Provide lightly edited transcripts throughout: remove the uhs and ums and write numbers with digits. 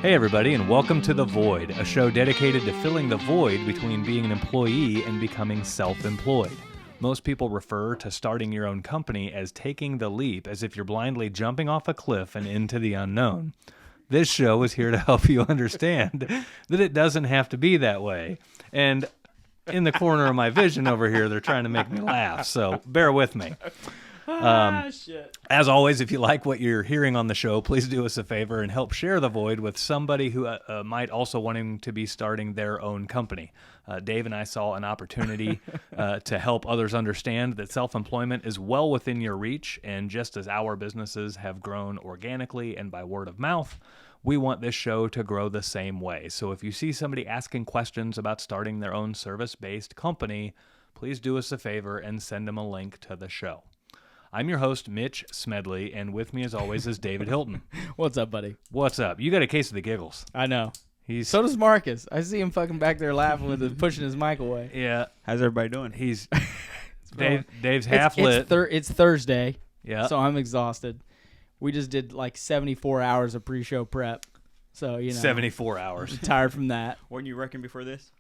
Hey everybody, and welcome to The Void, a show dedicated to filling the void between being an employee and becoming self-employed. Most people refer to starting your own company as taking the leap, as if you're blindly jumping off a cliff and into the unknown. This show is here to help you understand that it doesn't have to be that way. And in the corner of my vision over here, they're trying to make me laugh, so bear with me. Shit. As always, if you like what you're hearing on the show, please do us a favor and help share The Void with somebody who might also wanting to be starting their own company. Dave and I saw an opportunity to help others understand that self-employment is well within your reach, and just as our businesses have grown organically and by word of mouth, we want this show to grow the same way. So if you see somebody asking questions about starting their own service-based company, please do us a favor and send them a link to the show. I'm your host, Mitch Smedley, and with me, as always, is David Hilton. What's up, buddy? What's up? You got a case of the giggles. I know. So does Marcus. I see him fucking back there laughing with his, pushing his mic away. Yeah. How's everybody doing? He's Dave's half lit. It's Thursday. Yeah. So I'm exhausted. We just did like 74 hours of pre-show prep. So, 74 hours. I'm tired from that. Weren't you working before this?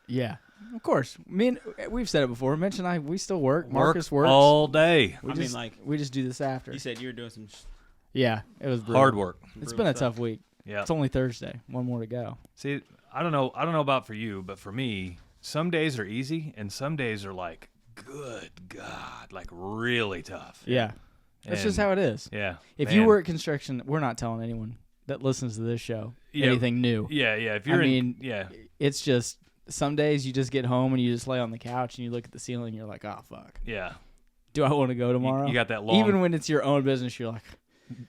Yeah. Of course. We've said it before. Mitch and I, we still work. Marcus works. all day. We just do this after. You said you were doing some Yeah. It was brutal. Hard work. It's been a tough week. Yeah. It's only Thursday. One more to go. See, I don't know about for you, but for me, some days are easy and some days are like, good God, like really tough. Yeah. That's just how it is. Yeah. If you were at construction, we're not telling anyone that listens to this show anything new. Yeah. If you're it's just some days you just get home and you just lay on the couch and you look at the ceiling and you're like, oh, fuck. Yeah. Do I want to go tomorrow? You got that long... Even when it's your own business, you're like...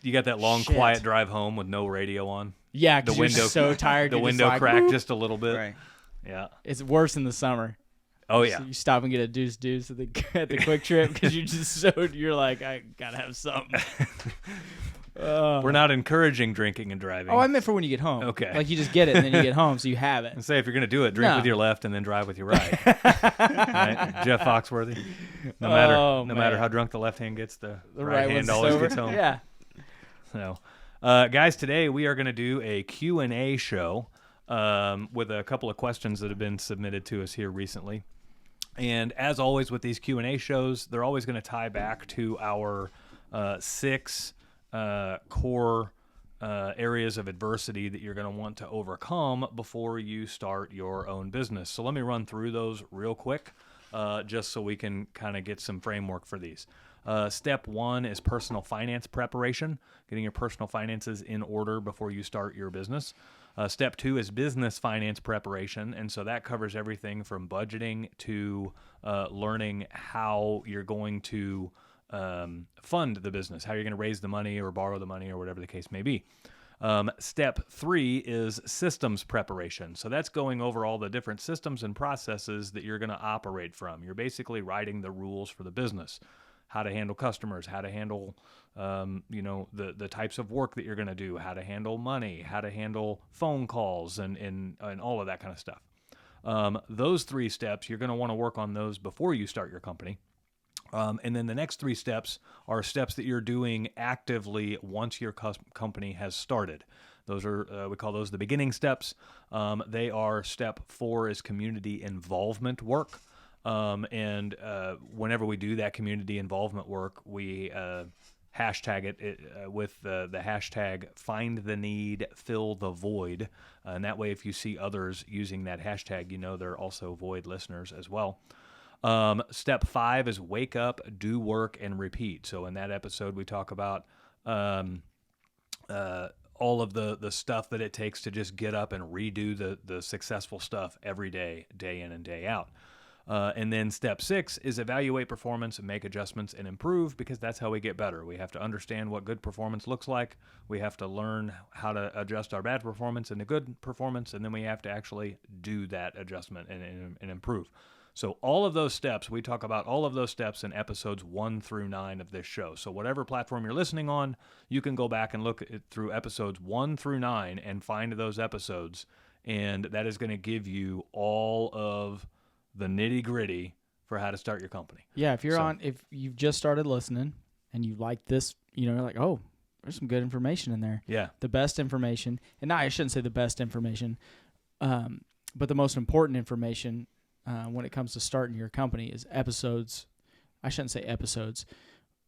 You got that long, shit. Quiet drive home with no radio on? Yeah, because you're so tired. The you're window just cracked like, just a little bit. Right. Yeah. It's worse in the summer. Oh, yeah. So you stop and get a deuce at the Quick Trip because you're like, I got to have something. We're not encouraging drinking and driving. Oh, I meant for when you get home. Okay. Like you just get it and then you get home, so you have it. And say if you're going to do it, drink with your left and then drive with your right. Right? Jeff Foxworthy. No matter how drunk the left hand gets, the right hand always gets home. Yeah. So, guys, today we are going to do a Q&A show with a couple of questions that have been submitted to us here recently. And as always with these Q&A shows, they're always going to tie back to our 6 core areas of adversity that you're going to want to overcome before you start your own business. So let me run through those real quick, just so we can kind of get some framework for these. Step 1 is personal finance preparation, getting your personal finances in order before you start your business. Step 2 is business finance preparation, and so that covers everything from budgeting to learning how you're going to fund the business, how you're going to raise the money or borrow the money or whatever the case may be. Step 3 is systems preparation. So that's going over all the different systems and processes that you're going to operate from. You're basically writing the rules for the business, how to handle customers, how to handle, the types of work that you're going to do, how to handle money, how to handle phone calls and all of that kind of stuff. Those 3 steps, you're going to want to work on those before you start your company. And then the next 3 steps are steps that you're doing actively once your company has started. Those are, we call those the beginning steps. They are step 4 is community involvement work. And whenever we do that community involvement work, we hashtag it with the hashtag find the need, fill the void. And that way, if you see others using that hashtag, they're also void listeners as well. Step 5 is wake up, do work, and repeat. So in that episode, we talk about all of the stuff that it takes to just get up and redo the successful stuff every day, day in and day out. And then step 6 is evaluate performance and make adjustments and improve, because that's how we get better. We have to understand what good performance looks like. We have to learn how to adjust our bad performance into good performance, and then we have to actually do that adjustment and improve. So all of those steps, we talk about all of those steps in episodes 1 through 9 of this show. So whatever platform you're listening on, you can go back and look through episodes 1 through 9 and find those episodes, and that is going to give you all of the nitty-gritty for how to start your company. Yeah, if you've just started listening and you like this, you're like, oh, good information in there. Yeah. The best information, and I shouldn't say the best information, but the most important information when it comes to starting your company is episodes. I shouldn't say episodes.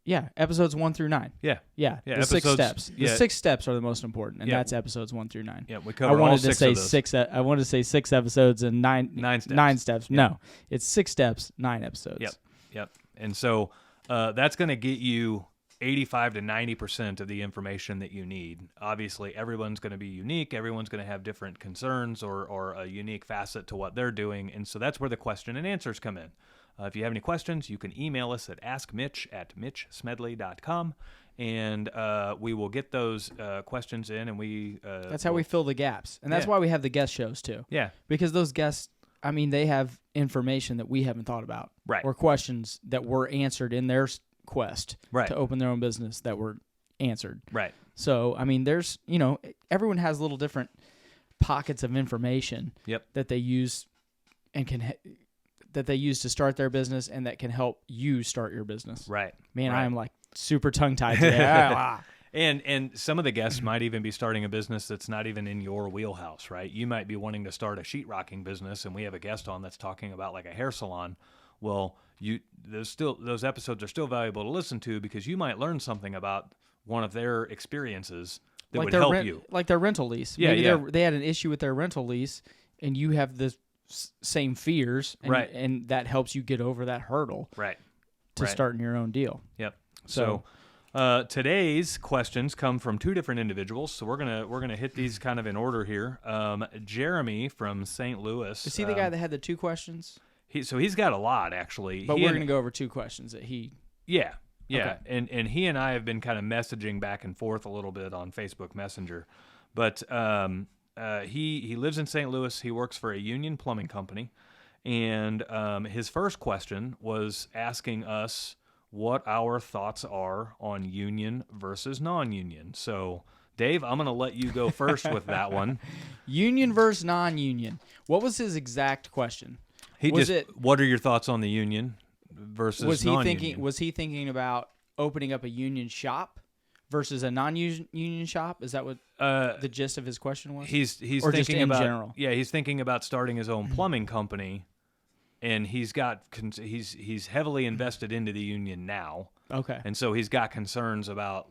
Yeah, episodes 1 through 9. Yeah. Yeah, Yeah, the 6 episodes- steps. yeah. The 6 steps are the most important, and Yeah. that's episodes 1 through 9. Yeah, we I cover all wanted to 6 say of those. 6. I wanted to say 6 episodes and 9 steps. 9 steps. Yeah. No, it's 6 steps, 9 episodes. Yep. Yep. And so that's going to get you 85 to 90% of the information that you need. Obviously, everyone's going to be unique. Everyone's going to have different concerns or a unique facet to what they're doing. And so that's where the question and answers come in. If you have any questions, you can email us at askmitch@mitchsmedley.com, and we will get those questions in, and we... That's how we fill the gaps, and that's Yeah. why we have the guest shows too. Yeah. Because those guests, I mean, they have information that we haven't thought about, Right. or questions that were answered in their quest Right. to open their own business that were answered. Right. So, I mean, there's, everyone has little different pockets of information Yep. that they use and that they use to start their business and that can help you start your business. Right. Man, Right. I am like super tongue-tied today. Ah. And some of the guests might even be starting a business that's not even in your wheelhouse, right? You might be wanting to start a sheetrocking business, and we have a guest on that's talking about like a hair salon. Well, those episodes are still valuable to listen to because you might learn something about one of their experiences that would help you. Like their rental lease. Yeah, Maybe yeah. they had an issue with their rental lease, and you have the same fears, and, Right. and that helps you get over that hurdle Right. to Right. starting your own deal. Yep. So- So today's questions come from 2 different individuals, so we're gonna hit these kind of in order here. Jeremy from St. Louis. Is he the guy that had the 2 questions? He's got a lot actually. But He we're and- going to go over 2 questions that he... Yeah. Okay. And he and I have been kind of messaging back and forth a little bit on Facebook Messenger, but he lives in St. Louis. He works for a union plumbing company, and his first question was asking us what our thoughts are on union versus non-union. So, Dave, I'm going to let you go first with that one. Union versus non-union. What was his exact question? What are your thoughts on the union versus non-union? Was he thinking about opening up a union shop versus a non-union shop? Is that what the gist of his question was? He's Or thinking just in about general? Yeah, he's thinking about starting his own plumbing company, and he's heavily invested into the union now, Okay. and so he's got concerns about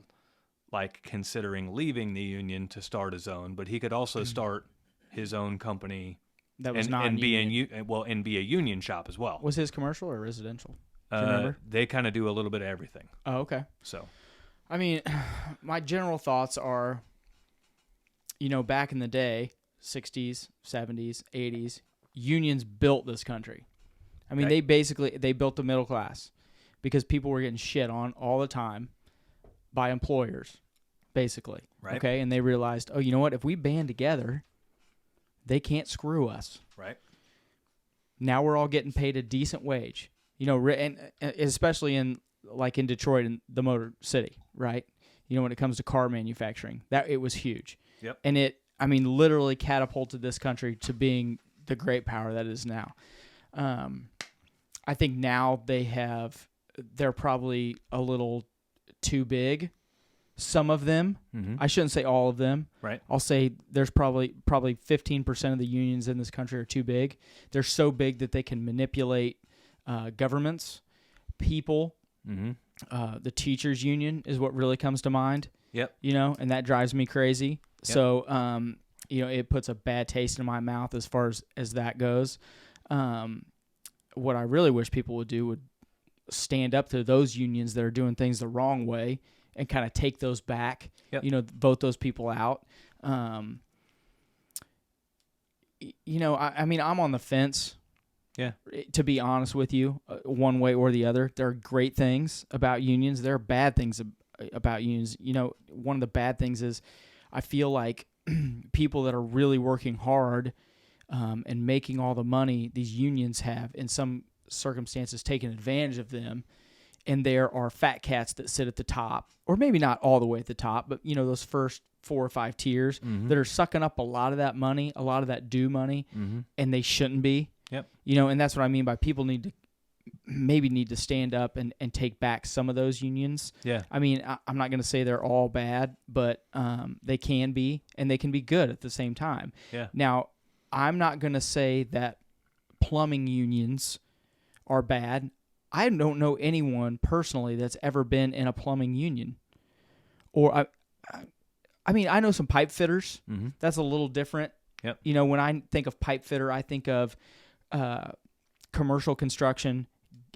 like considering leaving the union to start his own, but he could also start his own company That was and non-union. be a union shop as well. Was his commercial or residential? Do you remember? They kind of do a little bit of everything. Oh, okay. So I mean, my general thoughts are, back in the day, 60s, 70s, 80s, unions built this country. I mean, Right. they built the middle class because people were getting shit on all the time by employers, basically. Right. Okay, and they realized, oh, you know what? If we band together, they can't screw us. right, Now we're all getting paid a decent wage. And especially in Detroit and the Motor City, right? When it comes to car manufacturing, that it was huge. Yep. And it, literally catapulted this country to being the great power that it is now. I think now they're probably a little too big. Some of them, I shouldn't say all of them. right, I'll say there's probably 15% of the unions in this country are too big. They're so big that they can manipulate governments, people. The teachers union is what really comes to mind. Yep. And that drives me crazy. Yep. So, it puts a bad taste in my mouth as far as that goes. What I really wish people would do would stand up to those unions that are doing things the wrong way and kind of take those back. Yep. Vote those people out. I'm on the fence. Yeah. To be honest with you, one way or the other, there are great things about unions. There are bad things about unions. One of the bad things is I feel like people that are really working hard and making all the money, these unions have, in some circumstances, taken advantage of them. And there are fat cats that sit at the top, or maybe not all the way at the top, but those first 4 or 5 tiers that are sucking up a lot of that money, a lot of that due money, and they shouldn't be. Yep. And that's what I mean by people need to maybe need to stand up and take back some of those unions. Yeah. I mean, I'm not going to say they're all bad, but they can be, and they can be good at the same time. Yeah. Now, I'm not going to say that plumbing unions are bad. I don't know anyone personally that's ever been in a plumbing union. Or I mean, I know some pipe fitters. Mm-hmm. That's a little different. Yep. You know, when I think of pipe fitter, I think of commercial construction,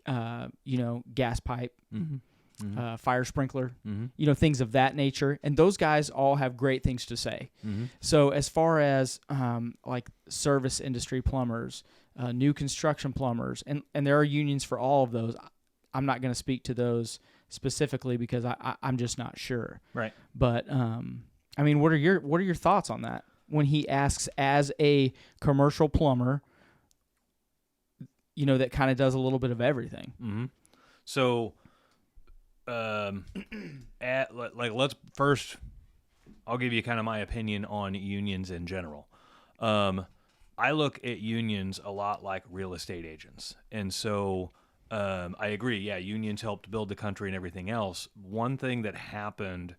gas pipe, Mm-hmm. fire sprinkler, Mm-hmm. Things of that nature. And those guys all have great things to say. Mm-hmm. So as far as like service industry plumbers, new construction plumbers, and there are unions for all of those. I'm not going to speak to those specifically because I'm just not sure. Right. But I mean, what are your thoughts on that? When he asks, as a commercial plumber, that kind of does a little bit of everything. Mm-hmm. So, let's first, I'll give you kind of my opinion on unions in general. I look at unions a lot like real estate agents, and so I agree. Yeah, unions helped build the country and everything else. One thing that happened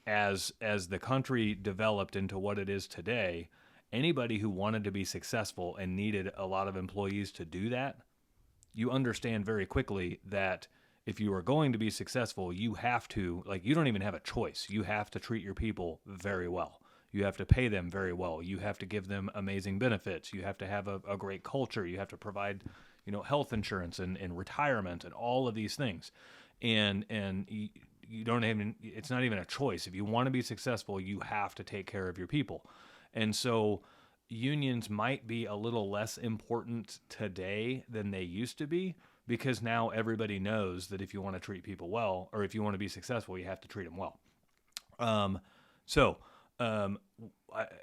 as the country developed into what it is today, anybody who wanted to be successful and needed a lot of employees to do that, you understand very quickly that if you are going to be successful, you have to, you don't even have a choice. You have to treat your people very well. You have to pay them very well. You have to give them amazing benefits. You have to have a great culture. You have to provide, health insurance and retirement and all of these things. And you don't even, it's not even a choice. If you want to be successful, you have to take care of your people. And so unions might be a little less important today than they used to be, because now everybody knows that if you want to treat people well, or if you want to be successful, you have to treat them well.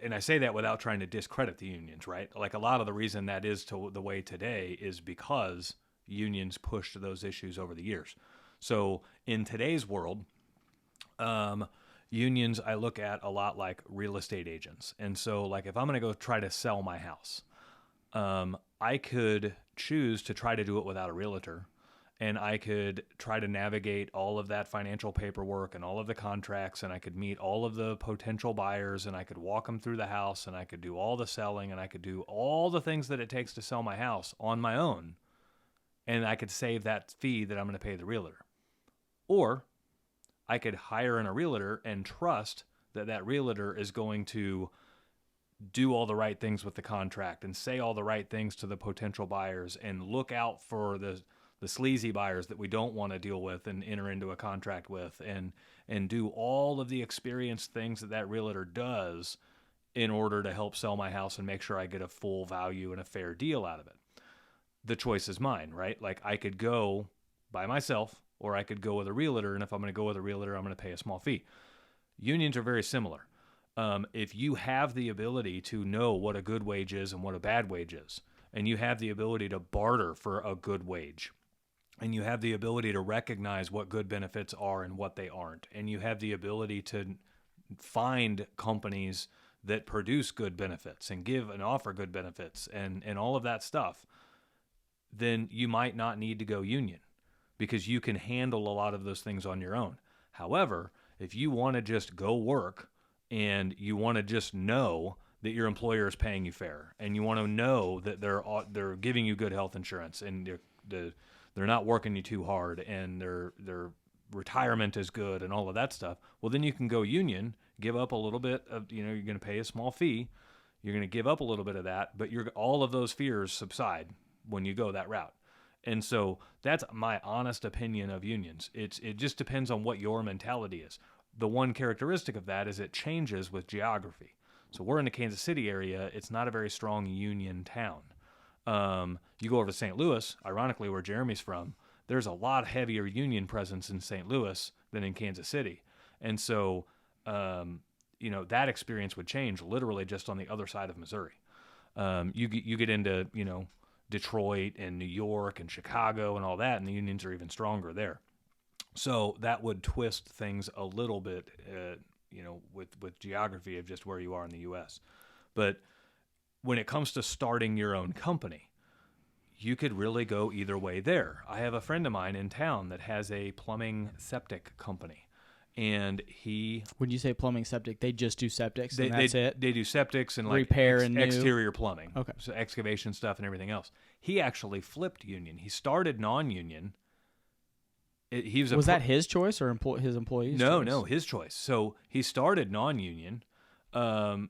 And I say that without trying to discredit the unions, right? Like, a lot of the reason that is to the way today is because unions pushed those issues over the years. So in today's world, unions I look at a lot like real estate agents. And so, like, if I'm going to go try to sell my house, I could choose to try to do it without a realtor, and I could try to navigate all of that financial paperwork and all of the contracts, and I could meet all of the potential buyers, and I could walk them through the house, and I could do all the selling, and I could do all the things that it takes to sell my house on my own, and I could save that fee that I'm going to pay the realtor. Or I could hire a realtor and trust that that realtor is going to do all the right things with the contract and say all the right things to the potential buyers and look out for the sleazy buyers that we don't want to deal with and enter into a contract with, and do all of the experienced things that realtor does in order to help sell my house and make sure I get a full value and a fair deal out of it. The choice is mine, right? Like, I could go by myself, or I could go with a realtor, and if I'm going to go with a realtor, I'm going to pay a small fee. Unions are very similar. If you have the ability to know what a good wage is and what a bad wage is, and you have the ability to barter for a good wage, and you have the ability to recognize what good benefits are and what they aren't, and you have the ability to find companies that produce good benefits and give and offer good benefits and all of that stuff, then you might not need to go union, because you can handle a lot of those things on your own. However, if you want to just go work and you want to just know that your employer is paying you fair, and you want to know that they're giving you good health insurance, and they're not working you too hard, and their retirement is good and all of that stuff, well, then you can go union, give up a little bit of, you're going to pay a small fee, you're going to give up a little bit of that, but all of those fears subside when you go that route. And so that's my honest opinion of unions. It just depends on what your mentality is. The one characteristic of that is it changes with geography. So we're in the Kansas City area. It's not a very strong union town. You go over to St. Louis, ironically, where Jeremy's from, there's a lot heavier union presence in St. Louis than in Kansas City. And so, that experience would change literally just on the other side of Missouri. You get into, Detroit and New York and Chicago and all that, and the unions are even stronger there. So that would twist things a little bit, with geography of just where you are in the U.S. But when it comes to starting your own company, you could really go either way there. I have a friend of mine in town that has a plumbing septic company, and When you say plumbing septic, they just do septics they and that's it? they do septics and like Repair and new. exterior plumbing, Okay. so excavation stuff and everything else. He actually flipped union. He started non-union. He was Was that his choice or his employee's choice? No, his choice. So he started non-union.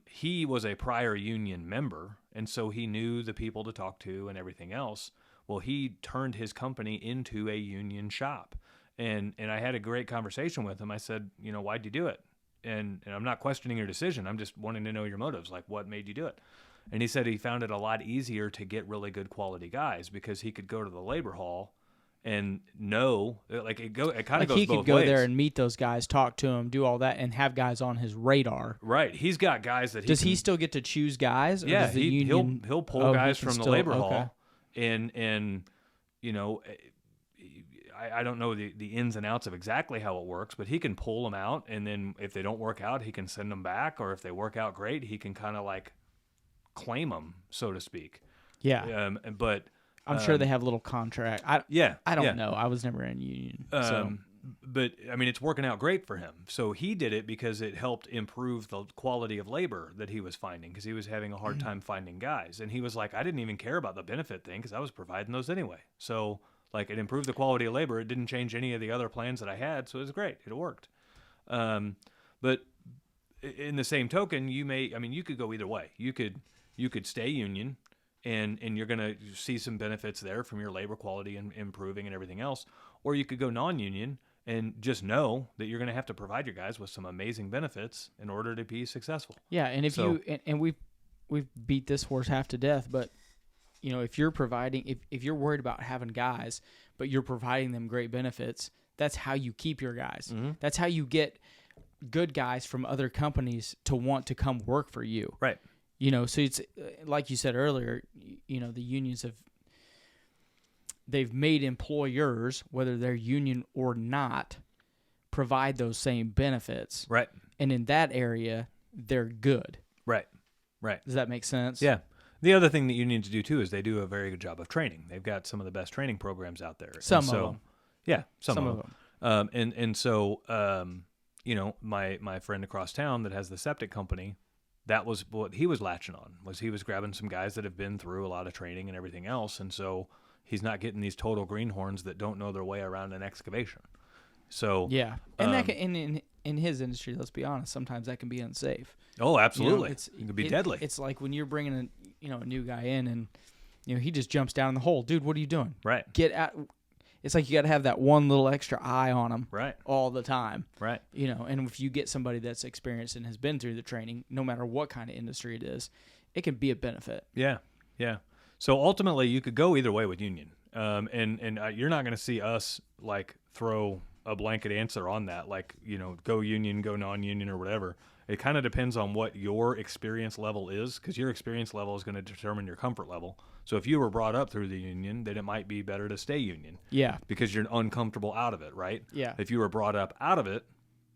He was a prior union member, and so he knew the people to talk to and everything else. Well, he turned his company into a union shop, and I had a great conversation with him. I said, why'd you do it? And I'm not questioning your decision. I'm just wanting to know your motives. Like, what made you do it? And he said he found it a lot easier to get really good quality guys because he could go to the labor hall and know, like it kind of Like goes both ways. he could go there and meet those guys, talk to them, do all that, and have guys on his radar. Right. He's got guys that Does he still get to choose guys? Or Yeah, does the union, he'll pull Oh, he guys can from the still- labor okay. hall, and I don't know the ins and outs of exactly how it works, but he can pull them out, and then if they don't work out, he can send them back, or if they work out great, he can kind of like claim them, so to speak. Yeah, But I'm sure they have a little contract. I don't yeah. know. I was never in union. So But I mean, it's working out great for him. So he did it because it helped improve the quality of labor that he was finding, because he was having a hard time finding guys. And he was like, I didn't even care about the benefit thing because I was providing those anyway. So like, it improved the quality of labor. It didn't change any of the other plans that I had. So it was great. It worked. But in the same token, you could go either way. You could stay union, and you're going to see some benefits there from your labor quality and improving and everything else. Or you could go non-union and just know that you're going to have to provide your guys with some amazing benefits in order to be successful. yeah, and if So- we've beat this horse half to death, but if you're providing, if you're worried about having guys, but you're providing them great benefits, that's how you keep your guys. Mm-hmm. That's how you get good guys from other companies to want to come work for you. Right. So it's like you said earlier, the unions they've made employers, whether they're union or not, provide those same benefits. Right. And in that area, they're good. Right. Right. Does that make sense? Yeah. The other thing that you need to do too is they do a very good job of training. They've got some of the best training programs out there. Some of them. Yeah, Some of them. My friend across town that has the septic company, that was what he was latching on. Was he was grabbing some guys that have been through a lot of training and everything else, and so he's not getting these total greenhorns that don't know their way around an excavation. So Yeah. And that can, in his industry, let's be honest, sometimes that can be unsafe. oh, absolutely, It could be deadly. It's like when you're bringing a new guy in and he just jumps down in the hole. Dude, what are you doing? Right. Get out. It's like you got to have that one little extra eye on him Right. all the time. Right. And if you get somebody that's experienced and has been through the training, no matter what kind of industry it is, it can be a benefit. Yeah, yeah. So ultimately, you could go either way with union, and you're not going to see us like throw a blanket answer on that, like go union, go non-union, or whatever. It kind of depends on what your experience level is, because your experience level is going to determine your comfort level. So if you were brought up through the union, then it might be better to stay union Yeah. because you're uncomfortable out of it, right? Yeah. If you were brought up out of it,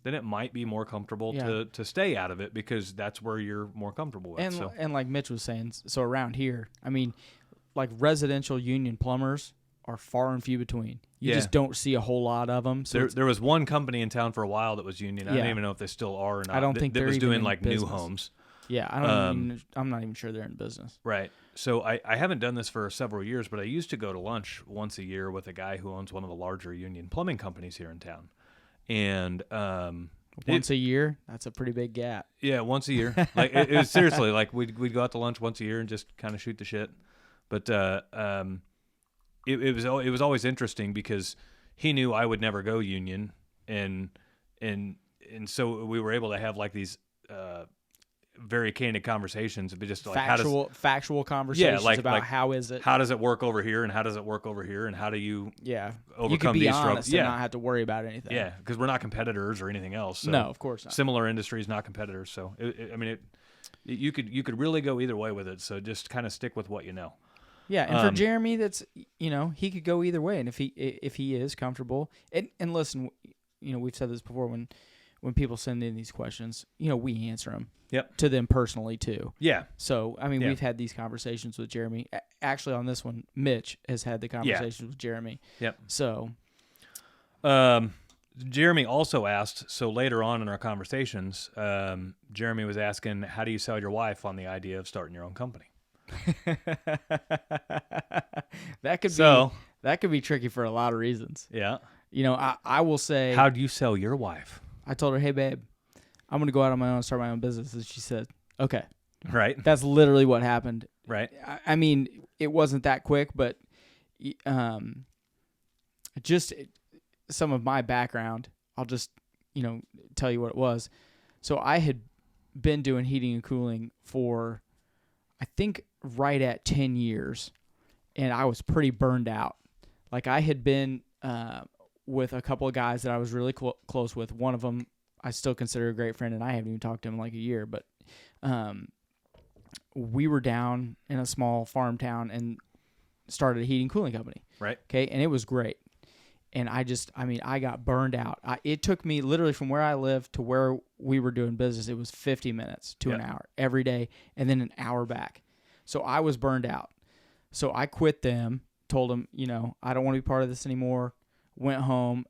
then it might be more comfortable Yeah. to stay out of it because that's where you're more comfortable with. And like Mitch was saying, so around here, I mean, like residential union plumbers are far and few between. You Yeah. just don't see a whole lot of them. So There was one company in town for a while that was union. I Yeah. don't even know if they still are or not. I don't think that they're was even doing in like new business. homes. yeah, I'm not even sure they're in business. Right. So I haven't done this for several years, but I used to go to lunch once a year with a guy who owns one of the larger union plumbing companies here in town. And Once a year, that's a pretty big gap. yeah, once a year. Like it was seriously like we'd go out to lunch once a year and just kind of shoot the shit. But it was always interesting because he knew I would never go union, and so we were able to have like these very candid conversations, but just like Factual conversations like- about like how is it. how does it work over here and how does it work over here and how do you Yeah, you overcome can be these honest struggles? and not have to worry about anything. Yeah, because we're not competitors or anything else. So No, of course not. similar industries, not competitors. So you could really go either way with it. So just kind of stick with what you know. Yeah, and for Jeremy, that's he could go either way, and if he is comfortable, and listen, we've said this before when people send in these questions, we answer them. Yep. To them personally too. Yeah. So I mean, Yeah. we've had these conversations with Jeremy. Actually, on this one, Mitch has had the conversations with Jeremy. Yep. So, Jeremy also asked, so later on in our conversations, Jeremy was asking, how do you sell your wife on the idea of starting your own company? that could be tricky for a lot of reasons. Yeah. I will say, How do you sell your wife? I told her, hey babe, I'm gonna go out on my own and start my own business, and she said, okay. Right. That's literally what happened. Right. I mean, it wasn't that quick, but just some of my background, I'll just tell you what it was. So I had been doing heating and cooling for, I think, right at 10 years, and I was pretty burned out. Like, I had been with a couple of guys that I was really close with. One of them I still consider a great friend, and I haven't even talked to him in like a year, but we were down in a small farm town and started a heating and cooling company. Right. Okay, and it was great. And I got burned out. It took me literally from where I lived to where we were doing business, it was 50 minutes to an hour every day, and then an hour back. So I was burned out. So I quit them, told them, I don't want to be part of this anymore. Went home.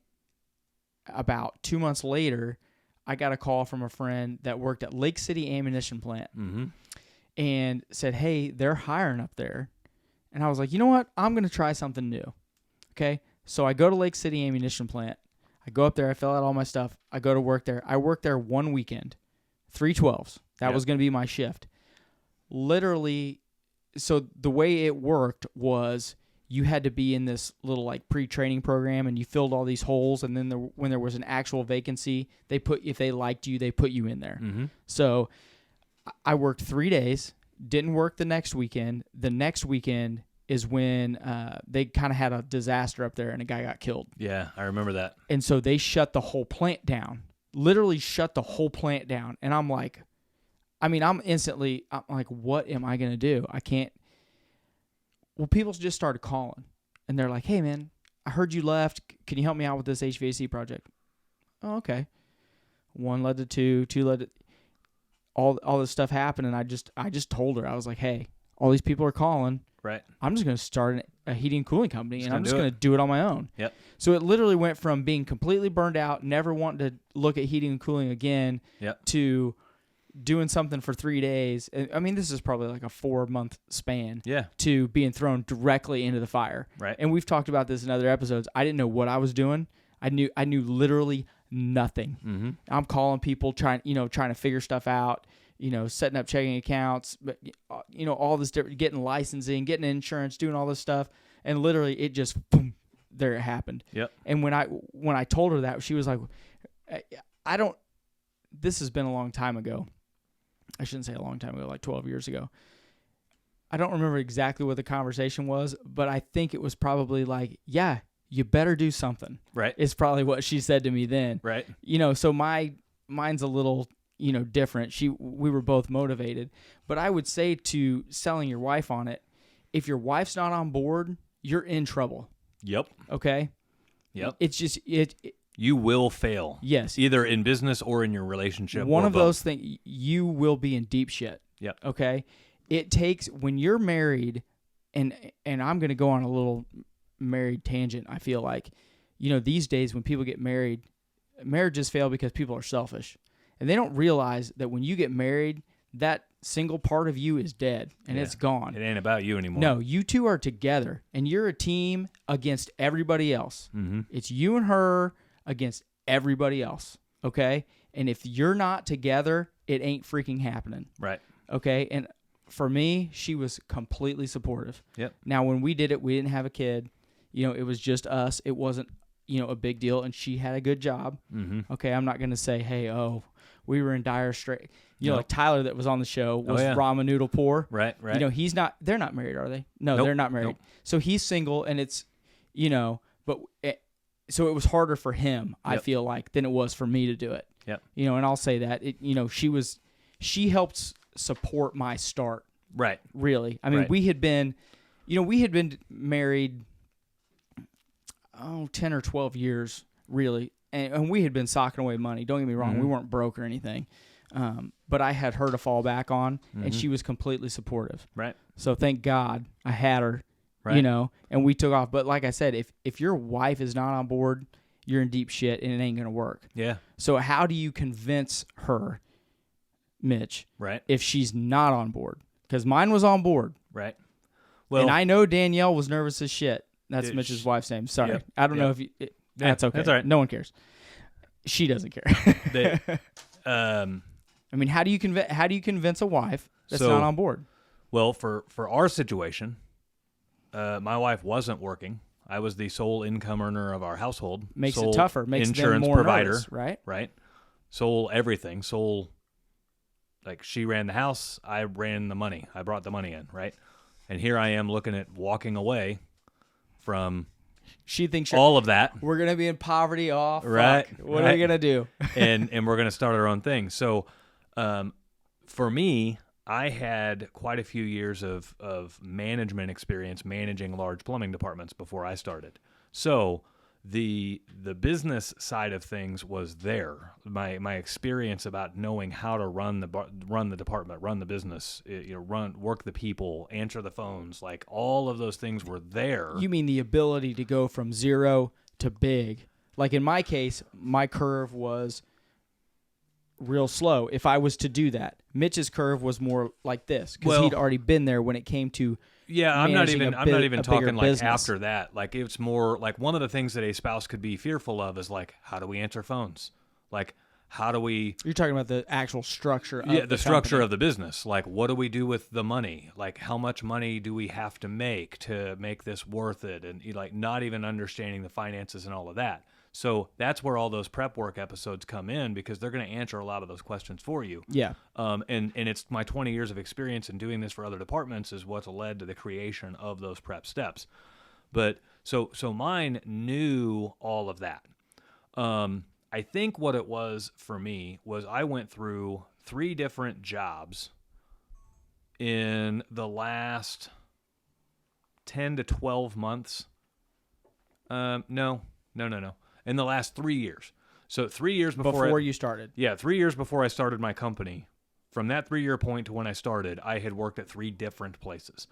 About 2 months later, I got a call from a friend that worked at Lake City Ammunition Plant and said, hey, they're hiring up there. And I was like, you know what? I'm going to try something new. Okay. So I go to Lake City Ammunition Plant. I go up there. I fill out all my stuff. I go to work there. I worked there one weekend, 3/12s. That was going to be my shift. Literally, so the way it worked was you had to be in this little like pre-training program, and you filled all these holes. And then when there was an actual vacancy, if they liked you, they put you in there. Mm-hmm. So I worked 3 days, didn't work the next weekend. The next weekend is when they kind of had a disaster up there and a guy got killed. Yeah, I remember that. And so they shut the whole plant down, literally shut the whole plant down. And I'm like, I'm like, what am I going to do? I can't. Well, people just started calling, and they're like, hey, man, I heard you left. Can you help me out with this HVAC project? Oh, okay. One led to two led to all this stuff happened, and I just told her, I was like, hey, all these people are calling. Right. I'm just going to start a heating and cooling company, and I'm just do going to do it on my own. Yep. So it literally went from being completely burned out, never wanting to look at heating and cooling again, to doing something for 3 days. I mean, this is probably like a 4-month span. Yeah. To being thrown directly into the fire. Right. And we've talked about this in other episodes. I didn't know what I was doing. I knew literally nothing. Mm-hmm. I'm calling people trying to figure stuff out. Setting up checking accounts, but all this different, getting licensing, getting insurance, doing all this stuff, and literally it just boom, there it happened. Yep. And when I told her that, she was like, "I don't." This has been a long time ago. I shouldn't say a long time ago, like 12 years ago. I don't remember exactly what the conversation was, but I think it was probably like, "Yeah, you better do something." Right. Is probably what she said to me then. Right. So mine's a little different. We were both motivated, but I would say to selling your wife on it, if your wife's not on board, you're in trouble. Yep. Okay. Yep. It's just you will fail. Yes. Either in business or in your relationship. One or of both. those things, you will be in deep shit. Yep. Okay. It takes, when you're married, and I'm going to go on a little married tangent. I feel like, these days when people get married, marriages fail because people are selfish. And they don't realize that when you get married, that single part of you is dead and it's gone. It ain't about you anymore. No, you two are together and you're a team against everybody else. Mm-hmm. It's you and her against everybody else. Okay? And if you're not together, it ain't freaking happening. Right. Okay? And for me, she was completely supportive. Yep. Now, when we did it, we didn't have a kid. It was just us. It wasn't, a big deal. And she had a good job. Mm-hmm. Okay? I'm not going to say, hey, we were in dire strait. Nope. Like Tyler that was on the show was ramen noodle poor. Right. He's not, they're not married, are they? No, Nope. they're not married. Nope. So he's single and it's, so it was harder for him, I feel like, than it was for me to do it. Yep. And I'll say that, she helped support my start. Right. Really. I mean, Right. we had been married, 10 or 12 years, really. and we had been socking away money. Don't get me wrong, we weren't broke or anything. But I had her to fall back on, and she was completely supportive. Right. So thank God I had her, Right. and we took off. But like I said, if your wife is not on board, you're in deep shit, and it ain't going to work. Yeah. So how do you convince her, Mitch, Right. if she's not on board? Because mine was on board. Right. Well, And I know Danielle was nervous as shit. That's Dude, Mitch's wife's name. Sorry. Yep, I don't know yep. if you... Yeah, that's okay. that's all right. No one cares. She doesn't care. they, I mean, how do you convince a wife that's So- not on board? well, for our situation, my wife wasn't working. I was the sole income earner of our household. Makes sole it tougher. Makes insurance them more provider, nervous, right? right? Sole everything. Sole, like she ran the house, I ran the money. I brought the money in, right? And here I am looking at walking away from She thinks all of that. we're gonna be in poverty. Oh, fuck. Right, What are right. we gonna do? and we're going to start our own thing. So, for me, I had quite a few years of management experience managing large plumbing departments before I started. So the business side of things was there. My experience about knowing how to run the department, run the business, work the people, answer the phones, like all of those things were there. You mean the ability to go from 0 to big? Like in my case, my curve was real slow. If I was to do that, Mitch's curve was more like this because Well- he'd already been there when it came to. Yeah, I'm not managing even a I'm not big- even a bigger talking like business. after that. Like it's more like one of the things that a spouse could be fearful of is like, how do we answer phones? Like how do we You're talking about the actual structure. Of the structure company. of the business. Like what do we do with the money? Like how much money do we have to make this worth it? And like not even understanding the finances and all of that. So that's where all those prep work episodes come in because they're going to answer a lot of those questions for you. Yeah. And it's my 20 years of experience in doing this for other departments is what's led to the creation of those prep steps. But so mine knew all of that. I think what it was for me was I went through 3 different jobs in the last 10 to 12 months. No. In the last 3 years. So 3 years Before you started. Yeah, 3 years before I started my company. From that 3-year point to when I started, I had worked at 3 different places.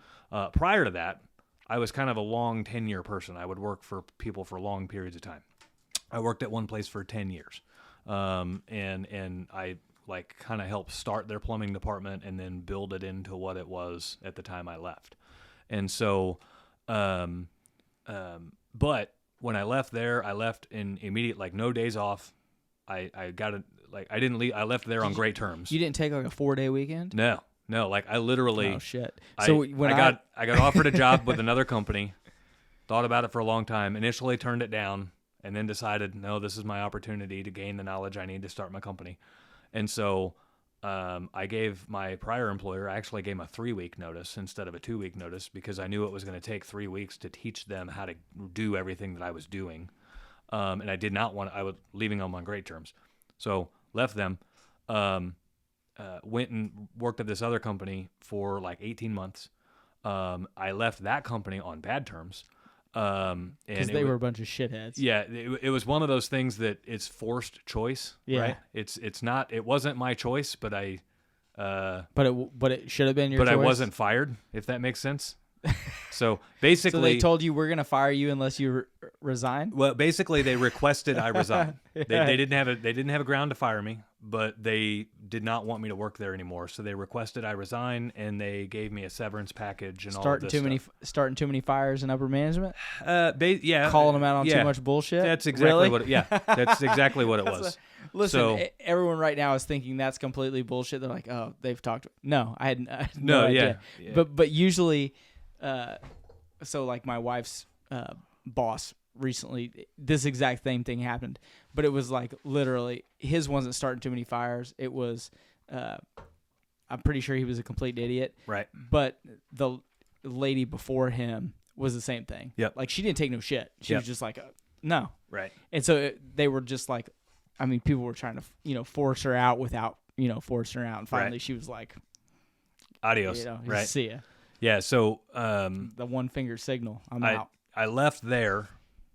Prior to that, I was kind of a long tenure person. I would work for people for long periods of time. I worked at one place for 10 years. And I like kind of helped start their plumbing department and then build it into what it was at the time I left. And so, but when I left there, I left in immediate, like no days off. I got it. Like I didn't leave. I left there on great terms. You didn't take like a 4-day weekend? No. Like I literally. Oh shit! I, So when I got offered a job with another company. Thought about it for a long time. Initially turned it down, and then decided, no, this is my opportunity to gain the knowledge I need to start my company. And so I gave my prior employer, I actually gave him a 3-week notice instead of a 2-week notice because I knew it was going to take 3 weeks to teach them how to do everything that I was doing. And I did not want, I was leaving them on great terms. So left them, went and worked at this other company for like 18 months. I left that company on bad terms. because they were a bunch of shitheads. Yeah, it was one of those things that it's forced choice, Yeah. right? It's not. It wasn't my choice, but But it should have been your but choice. I wasn't fired, if that makes sense. So basically, So they told you we're gonna fire you unless you resign. well, basically they requested I resign. They didn't have a ground to fire me, but they did not want me to work there anymore. So they requested I resign, and they gave me a severance package and all of Starting this starting too many fires in upper management. stuff. Yeah, Calling them out on yeah. too much bullshit. That's exactly Really? what. That's exactly what it was. Listen, So- everyone right now is thinking that's completely bullshit. They're like, oh, they've talked. No, I had no No, idea. yeah. But usually, so like my wife's boss recently, this exact same thing happened. But it was like literally his wasn't starting too many fires. It was, I'm pretty sure he was a complete idiot. Right. But the lady before him was the same thing. Yep. Like she didn't take no shit. She Yep. was just like, no. Right. And so they were just like, I mean, people were trying to, force her out without, forcing her out. And finally Right. she was like, Adios. Right. see ya. Yeah. So The one finger signal. I'm I out. I left there,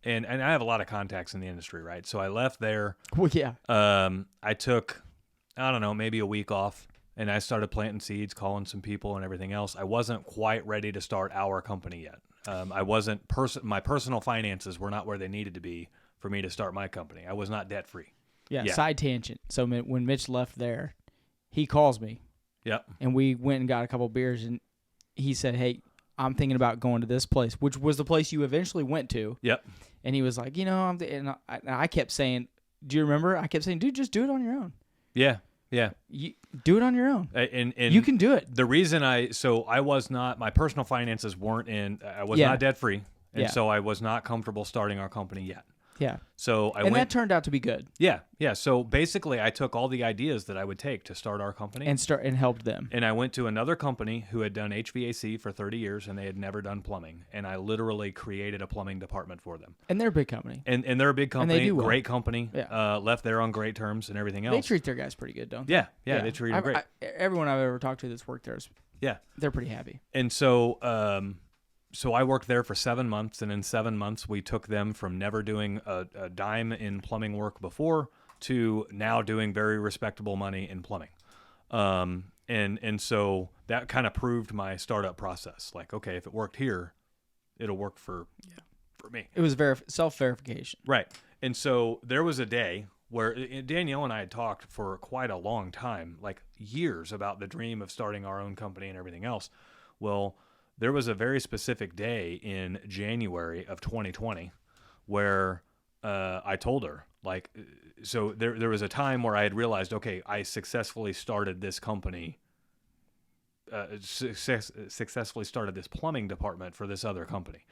and I have a lot of contacts in the industry, right? So I left there. Well, yeah. I took, I don't know, maybe a week off, and I started planting seeds, calling some people and everything else. I wasn't quite ready to start our company yet. I wasn't my personal finances were not where they needed to be for me to start my company. I was not debt free. Yeah, Yeah. side tangent. So when Mitch left there, he calls me, Yep. and we went and got a couple beers, and he said, "Hey, I'm thinking about going to this place," which was the place you eventually went to. Yep. And he was like, and I kept saying, "Do you remember?" I kept saying, "Dude, just do it on your own. Yeah. Yeah. You do it on your own. And You can do it." The reason I was not, my personal finances weren't I was Yeah. not debt free, and Yeah. so I was not comfortable starting our company yet. Yeah, So I and that went. turned out to be good, Yeah. So basically, I took all the ideas that I would take to start our company, and helped them. and I went to another company who had done HVAC for 30 years, and they had never done plumbing, and I literally created a plumbing department for them. And they're a big company. And they're a big And they company, do well. great company. Yeah. Left there on great terms and everything else. They treat their guys pretty good, don't they? Yeah, they treat them great. Everyone I've ever talked to that's worked there, Yeah. they're pretty happy. And so I worked there for 7 months, and in 7 months we took them from never doing a dime in plumbing work before to now doing very respectable money in plumbing. And so that kind of proved my startup process. Like, okay, if it worked here, it'll work for me. It was self-verification. Right. And so there was a day where Danielle and I had talked for quite a long time, like years, about the dream of starting our own company and everything else. Well, there was a very specific day in January of 2020 where I told her, like, so there was a time where I had realized, okay, I successfully started this company, successfully started this plumbing department for this other company.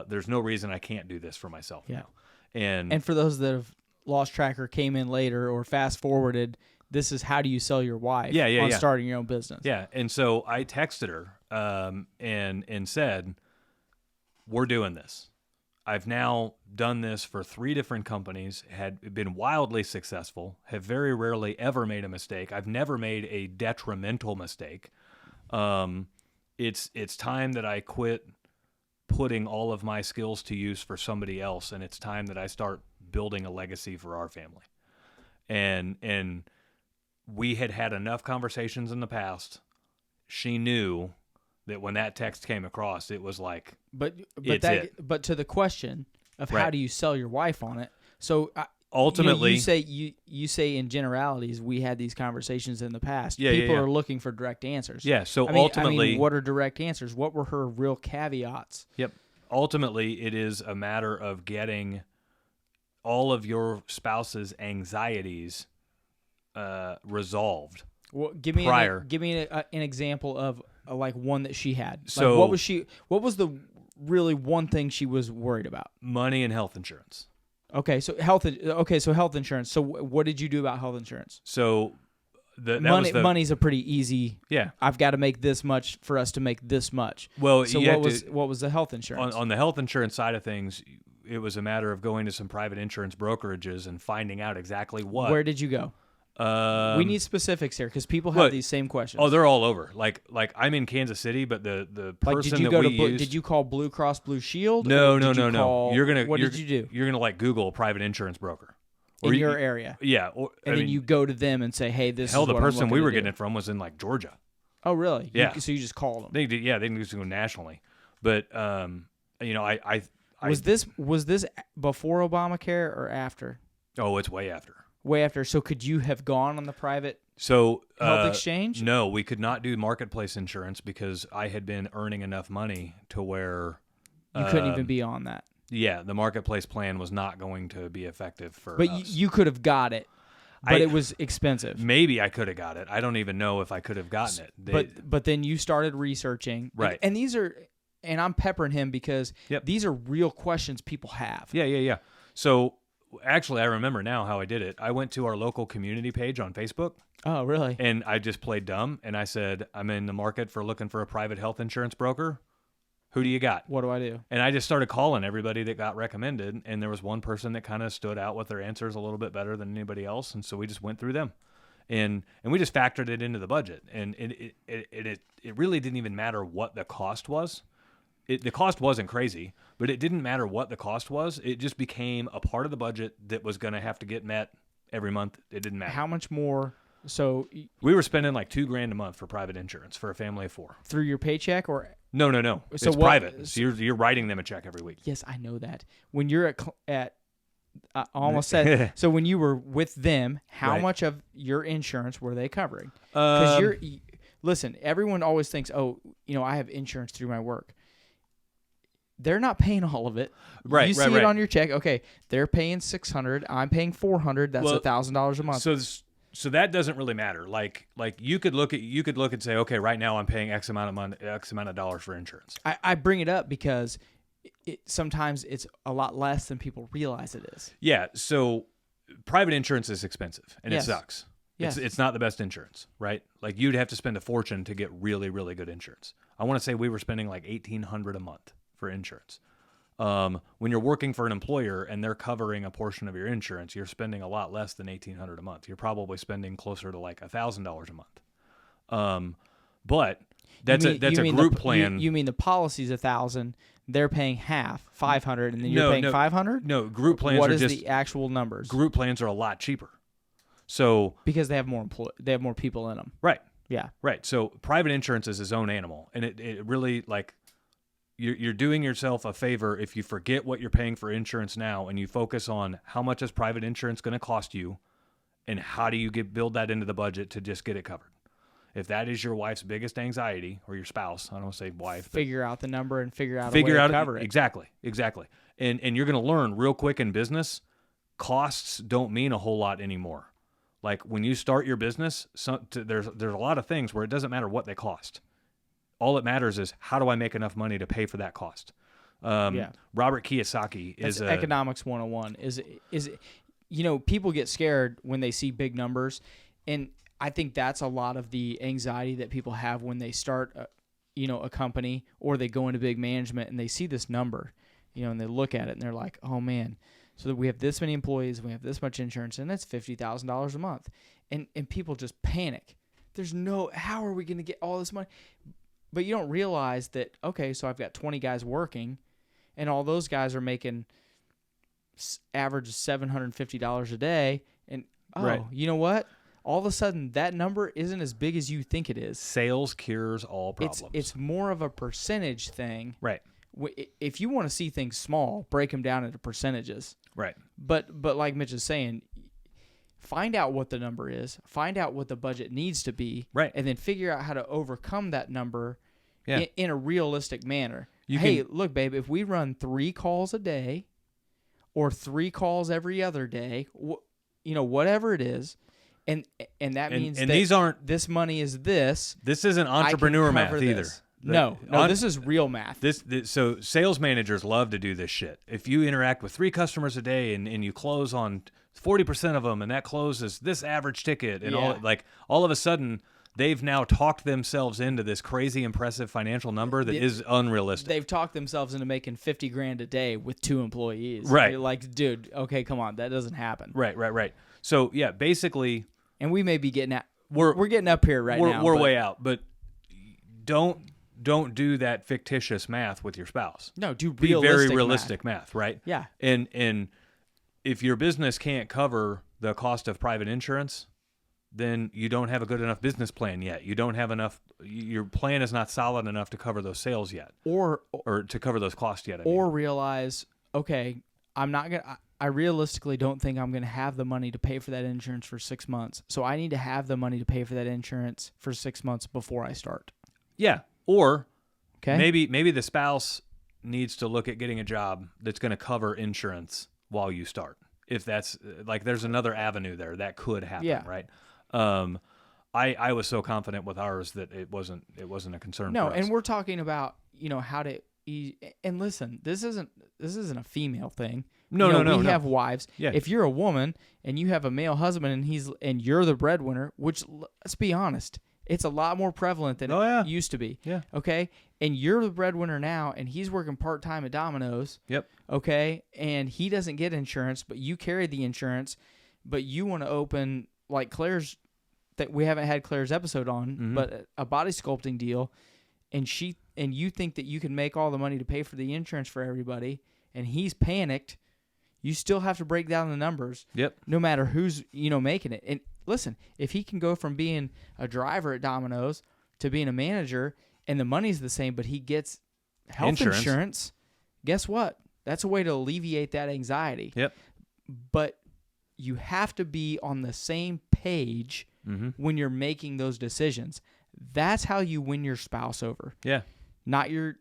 There's no reason I can't do this for myself Yeah. now. And And for those that have lost track or came in later or fast forwarded, this is how do you sell your wife on starting your own business. yeah, and so I texted her and said, we're doing this. I've now done this for 3 different companies, had been wildly successful, have very rarely ever made a mistake. I've never made a detrimental mistake. It's time that I quit putting all of my skills to use for somebody else, and it's time that I start building a legacy for our family. And we had enough conversations in the past. She knew that when that text came across, it was like, But It's it. but to the question of how Right. do you sell your wife on it? So ultimately, you say in generalities we had these conversations in the past. Yeah, People yeah. are looking for direct answers. yeah. So I mean, ultimately, what are direct answers? What were her real caveats? yep. Ultimately, it is a matter of getting all of your spouse's anxieties resolved. Well, give me Prior. an example of like one that she had. So- like what was the really one thing she was worried about? Money and health insurance. Okay, so health insurance. So what did you do about health insurance? So Money's a pretty easy. yeah. I've got to make this much for us to make this much. Well, So you have what was the health insurance? on the health insurance side of things, it was a matter of going to some private insurance brokerages and finding out exactly what. Where did you go? We need specifics here because people have what- these same questions. Oh, they're all over. Like I'm in Kansas City, but the like, person did you that go we to used. did you call Blue Cross Blue Shield? No, or no, did you no, no. call- What did you do You're gonna like Google a private insurance broker in you- your area? Yeah, or, And then you go to them and say, "Hey, this hell, is the what I'm person we looking were to getting do." it from was in like Georgia. Oh, really? Yeah. So you just call them. They did, yeah, they can just go nationally. But I Was this before Obamacare or after? oh, it's way after. Way after. So could you have gone on the private So health exchange? No, we could not do marketplace insurance because I had been earning enough money to where You couldn't even be on that. yeah, the marketplace plan was not going to be effective for But us. you could have got it, but I- it was expensive. Maybe I could have got it. I don't even know if I could have gotten it. But then you started researching. Right. And these are, and I'm peppering him because Yep. these are real questions people have. Yeah. So actually, I remember now how I did it. I went to our local community page on Facebook, Oh, really? and I just played dumb, and I said, I'm in the market for looking for a private health insurance broker. Who do you got? What do I do? And I just started calling everybody that got recommended, and there was one person that kind of stood out with their answers a little bit better than anybody else, and so we just went through them, and we just factored it into the budget, and it really didn't even matter what the cost was. the cost wasn't crazy, but it didn't matter what the cost was. It just became a part of the budget that was going to have to get met every month. It didn't matter. How much more? So We were spending like $2,000 a month for private insurance for a family of 4. through your paycheck or? No. So It's what- private. So you're writing them a check every week. Yes, I know that. When you're at I almost said, so when you were with them, how Right. much of your insurance were they covering? Because listen, everyone always thinks, oh, I have insurance through my work. They're not paying all of it. Right, You see right, it right. on your check. Okay, they're paying $600. I'm paying $400. That's Well, $1,000 a month. So that doesn't really matter. Like you could look and say, okay, right now I'm paying X amount of money, X amount of dollars for insurance. I bring it up because sometimes it's a lot less than people realize it is. Yeah. So private insurance is expensive and Yes. it sucks. Yes. It's not the best insurance, right? Like you'd have to spend a fortune to get really, really good insurance. I want to say we were spending like $1,800 a month for insurance. When you're working for an employer and they're covering a portion of your insurance, you're spending a lot less than $1,800 a month. You're probably spending closer to like $1,000 a month. But that's a group plan. You mean the policy's $1,000? They're paying half, $500, and then you're paying $500. No, group plans What are is just the actual numbers? group plans are a lot cheaper. So Because they have more they have more people in them. right. Yeah. Right. So private insurance is its own animal, and it really like you're doing yourself a favor if you forget what you're paying for insurance now and you focus on how much is private insurance going to cost you, and how do you build that into the budget to just get it covered. If that is your wife's biggest anxiety, or your spouse, I don't want to say wife, but Figure out the number and figure out a way to cover it. Exactly. And you're going to learn real quick in business, costs don't mean a whole lot anymore. Like when you start your business, there's a lot of things where it doesn't matter what they cost. All it matters is how do I make enough money to pay for that cost. Robert Kiyosaki That's is economics 101. Is people get scared when they see big numbers, and I think that's a lot of the anxiety that people have when they start a company or they go into big management and they see this number, and they look at it and they're like, oh man, so that we have this many employees, we have this much insurance, and that's $50,000 a month. And people just panic. How are we going to get all this money? But you don't realize that, okay, so I've got 20 guys working, and all those guys are making average $750 a day. And, Right. You know what? All of a sudden, that number isn't as big as you think it is. sales cures all problems. It's more of a percentage thing. right. If you want to see things small, break them down into percentages. Right. But like Mitch is saying, find out what the number is, find out what the budget needs to be, Right. and then figure out how to overcome that number Yeah. in a realistic manner. You Look, babe, if we run 3 calls a day or 3 calls every other day, whatever it is, and that means and that these aren't this money is this. this isn't I can entrepreneur math cover either. this. No, this is real math. So sales managers love to do this shit. If you interact with 3 customers a day and you close on 40% of them, and that closes this average ticket, and all of a sudden they've now talked themselves into this crazy impressive financial number that is unrealistic. They've talked themselves into making $50,000 a day with 2 employees. Right. You're like, dude, okay, come on, that doesn't happen. Right. So yeah, basically And we may be getting at we're getting up here right now. We're but- way out, but don't do that fictitious math with your spouse. No, do Be realistic very math. realistic math, right? Yeah. And if your business can't cover the cost of private insurance, then you don't have a good enough business plan yet. You don't have enough. Your plan is not solid enough to cover those sales yet, Or to cover those costs yet. I mean. or realize, okay, I'm not gonna. I realistically don't think I'm gonna have the money to pay for that insurance for 6 months. So I need to have the money to pay for that insurance for 6 months before I start. Yeah. Or Okay. maybe the spouse needs to look at getting a job that's going to cover insurance while you start. If that's like, there's another avenue there that could happen, Yeah. right? I was so confident with ours that it wasn't a concern. No, for us. and we're talking about how to. And listen, this isn't a female thing. No. We have wives. Yeah. If you're a woman and you have a male husband and you're the breadwinner, which, let's be honest, it's a lot more prevalent than it used to be. Yeah. Okay. And you're the breadwinner now, and he's working part-time at Domino's. Yep. Okay. And he doesn't get insurance, but you carry the insurance, but you want to open, like Claire's, that we haven't had Claire's episode on, Mm-hmm. but a body sculpting deal. and you think that you can make all the money to pay for the insurance for everybody, and he's panicked, you still have to break down the numbers. Yep. No matter who's making it. And listen, if he can go from being a driver at Domino's to being a manager, and the money's the same, but he gets health insurance, guess what? That's a way to alleviate that anxiety. Yep. But you have to be on the same page when you're making those decisions. That's how you win your spouse over. Yeah. Not your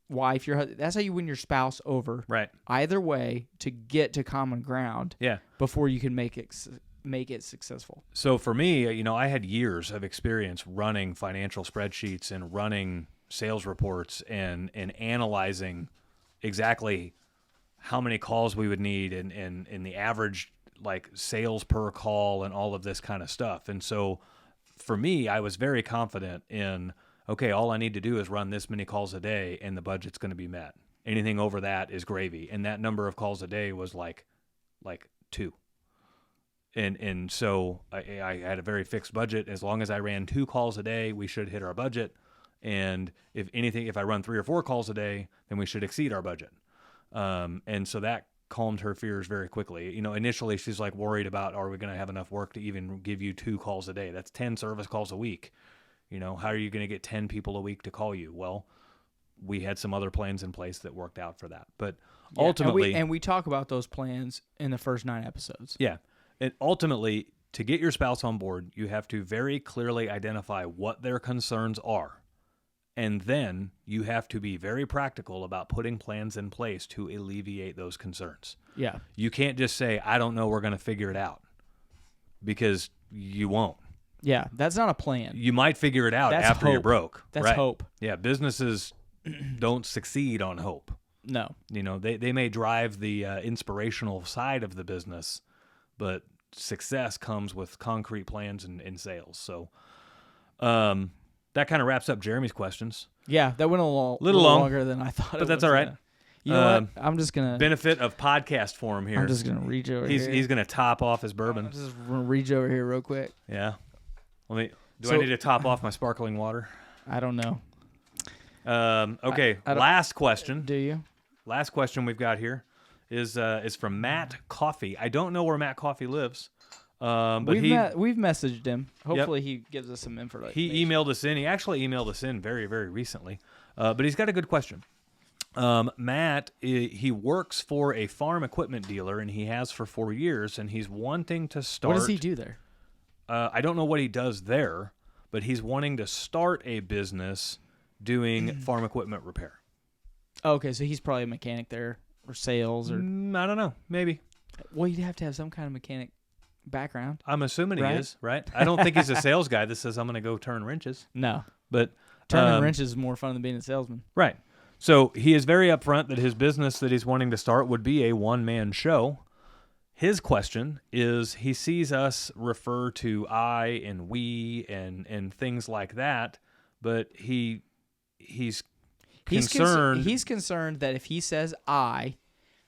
wife, your husband. That's how you win your spouse over. Right. Either way, to get to common ground. Yeah. Before you can make it successful. So for me, I had years of experience running financial spreadsheets and running sales reports and analyzing exactly how many calls we would need and the average like sales per call and all of this kind of stuff. And so for me, I was very confident in, okay, all I need to do is run this many calls a day and the budget's going to be met. Anything over that is gravy. And that number of calls a day was like 2. And so I had a very fixed budget. As long as I ran 2 calls a day, we should hit our budget. And if I run 3 or 4 calls a day, then we should exceed our budget. And so that calmed her fears very quickly. Initially she's like worried about, are we going to have enough work to even give you 2 calls a day? That's 10 service calls a week. How are you going to get 10 people a week to call you? Well, we had some other plans in place that worked out for that. But ultimately, and we talk about those plans in the first 9 episodes. Yeah. And ultimately, to get your spouse on board, you have to very clearly identify what their concerns are. And then you have to be very practical about putting plans in place to alleviate those concerns. Yeah. You can't just say, I don't know, we're going to figure it out, because you won't. Yeah, that's not a plan. You might figure it out That's after hope. you're broke. That's right? hope. Yeah, businesses don't succeed on hope. No. They may drive the inspirational side of the business, but success comes with concrete plans and sales. So that kind of wraps up Jeremy's questions. Yeah, that went a little long, longer than I thought. But that's all right. You know what? I'm just gonna benefit of podcast form here. I'm just gonna reach over here. He's gonna top off his bourbon. I'm just gonna reach over here real quick. Yeah. I need to top off my sparkling water? I don't know. Okay. I don't- Last question. Do you? Last question we've got here is from Matt Coffey. I don't know where Matt Coffey lives, but we've messaged him. Hopefully he gives us some information. He emailed us in. He actually emailed us in very, very recently, but he's got a good question. Matt, he works for a farm equipment dealer, and he has for 4 years, and he's wanting to start. What does he do there? I don't know what he does there, but he's wanting to start a business doing farm equipment repair. Oh, okay, so he's probably a mechanic there, or sales, or I don't know, maybe. Well, you'd have to have some kind of mechanic background. I'm assuming Right? he is, right? I don't think he's a sales guy that says I'm going to go turn wrenches. No, But turning wrenches is more fun than being a salesman. right. So he is very upfront that his business that he's wanting to start would be a one-man show. His question is, he sees us refer to I and we and things like that, but he's concerned. He's concerned that if he says I,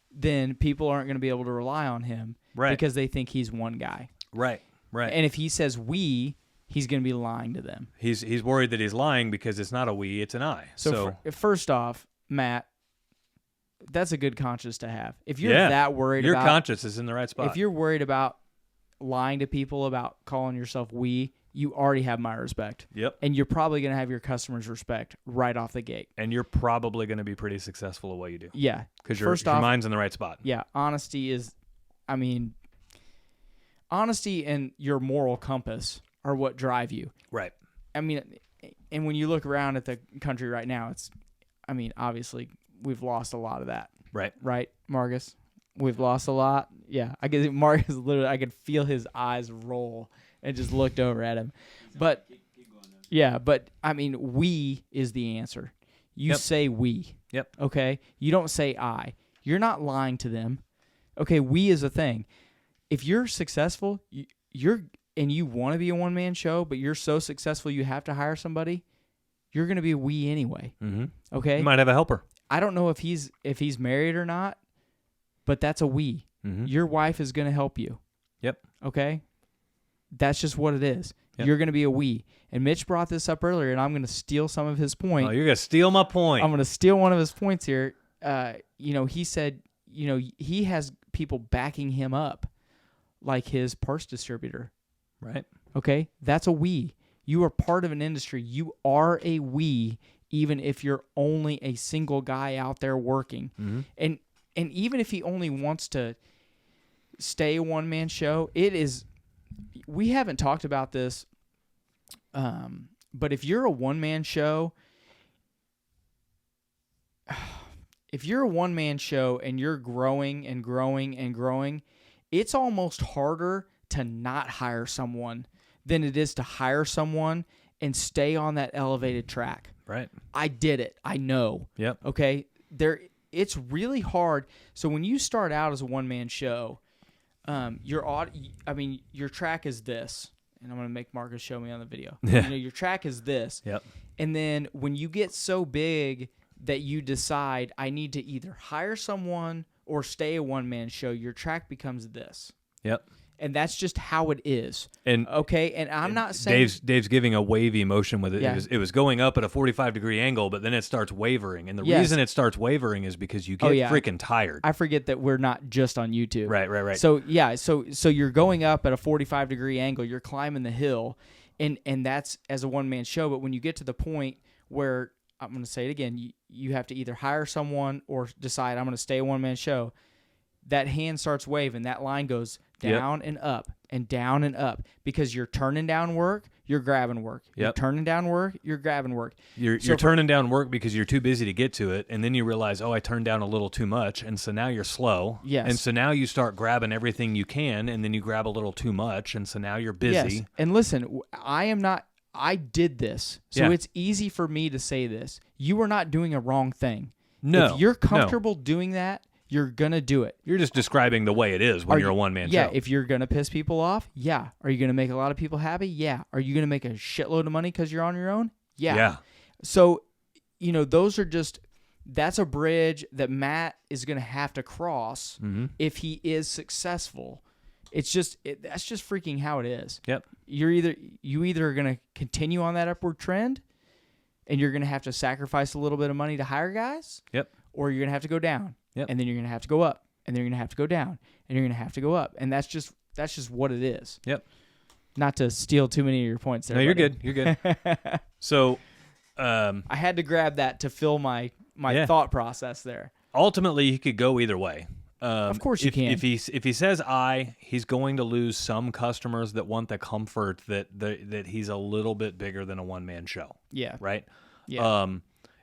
then people aren't going to be able to rely on him, Right. because they think he's one guy. Right. And if he says we, he's going to be lying to them. He's worried that he's lying because it's not a we, it's an I. So first off, Matt, that's a good conscience to have. If you're yeah, that worried your about conscience is in the right spot. if you're worried about lying to people about calling yourself we, you already have my respect. Yep. And you're probably going to have your customers' respect right off the gate. And you're probably going to be pretty successful at what you do. Yeah. Because your mind's in the right spot. Yeah, honesty and your moral compass are what drive you. Right. I mean, and when you look around at the country right now, obviously we've lost a lot of that. Right. Right, Marcus? We've lost a lot. Yeah, I guess Marcus literally, I could feel his eyes roll and just looked over at him. But yeah, but I mean, we is the answer. You Yep. say we. Yep. Okay? You don't say I. You're not lying to them. Okay, we is a thing. If you're successful, and you want to be a one-man show, but you're so successful you have to hire somebody, you're going to be a we anyway. Mm-hmm. Okay? You might have a helper. I don't know if he's married or not, but that's a we. Mm-hmm. Your wife is going to help you. Yep. Okay? That's just what it is. Yep. You're going to be a we. And Mitch brought this up earlier, and I'm going to steal some of his point. Oh, you're gonna steal my point. I'm going to steal one of his points here. He said, he has people backing him up, like his parts distributor. Right. Okay, that's a we. You are part of an industry. You are a we, even if you're only a single guy out there working. Mm-hmm. And even if he only wants to stay a one-man show, it is. We haven't talked about this, but if you're a one-man show, and you're growing and growing and growing, it's almost harder to not hire someone than it is to hire someone and stay on that elevated track. Right. I did it. I know. Yep. Okay. It's really hard. So when you start out as a one-man show, your track is this, and I'm going to make Marcus show me on the video. Yeah. Your track is this. Yep. And then when you get so big that you decide I need to either hire someone or stay a one-man show, your track becomes this. Yep. And that's just how it is. And Okay, and I'm not saying Dave's giving a wavy motion with it. Yeah. It was going up at a 45-degree angle, but then it starts wavering. And the Yes. reason it starts wavering is because you get yeah. freaking tired. I forget that we're not just on YouTube. Right. So yeah, so you're going up at a 45-degree angle, you're climbing the hill, and that's as a one-man show. But when you get to the point where, I'm going to say it again, you have to either hire someone or decide I'm going to stay a one-man show, that hand starts waving, that line goes down and up and down and up, because you're turning down work, you're grabbing work. You're Yep. turning down work, you're grabbing work. You're turning down work because you're too busy to get to it, and then you realize, I turned down a little too much, and so now you're slow. Yes. And so now you start grabbing everything you can, and then you grab a little too much, and so now you're busy. Yes. And listen, I did this, so Yeah. it's easy for me to say this. You are not doing a wrong thing. No. If you're no. comfortable doing that, you're going to do it. You're just describing the way it is when you're a one-man Yeah, show. if you're going to piss people off, yeah. Are you going to make a lot of people happy? Yeah. Are you going to make a shitload of money because you're on your own? Yeah. Yeah. So, that's a bridge that Matt is going to have to cross Mm-hmm. if he is successful. That's just freaking how it is. Yep. You either are going to continue on that upward trend, and you're going to have to sacrifice a little bit of money to hire guys, Yep. or you're going to have to go down. Yep. And then you're going to have to go up, and then you're going to have to go down, and you're going to have to go up. And that's just what it is. Yep. Not to steal too many of your points there. No, you're buddy. good. You're good. So, I had to grab that to fill my Yeah. thought process there. ultimately, he could go either way. Of course you can. If he says he's going to lose some customers that want the comfort that he's a little bit bigger than a one-man show. Yeah. Right? Yeah.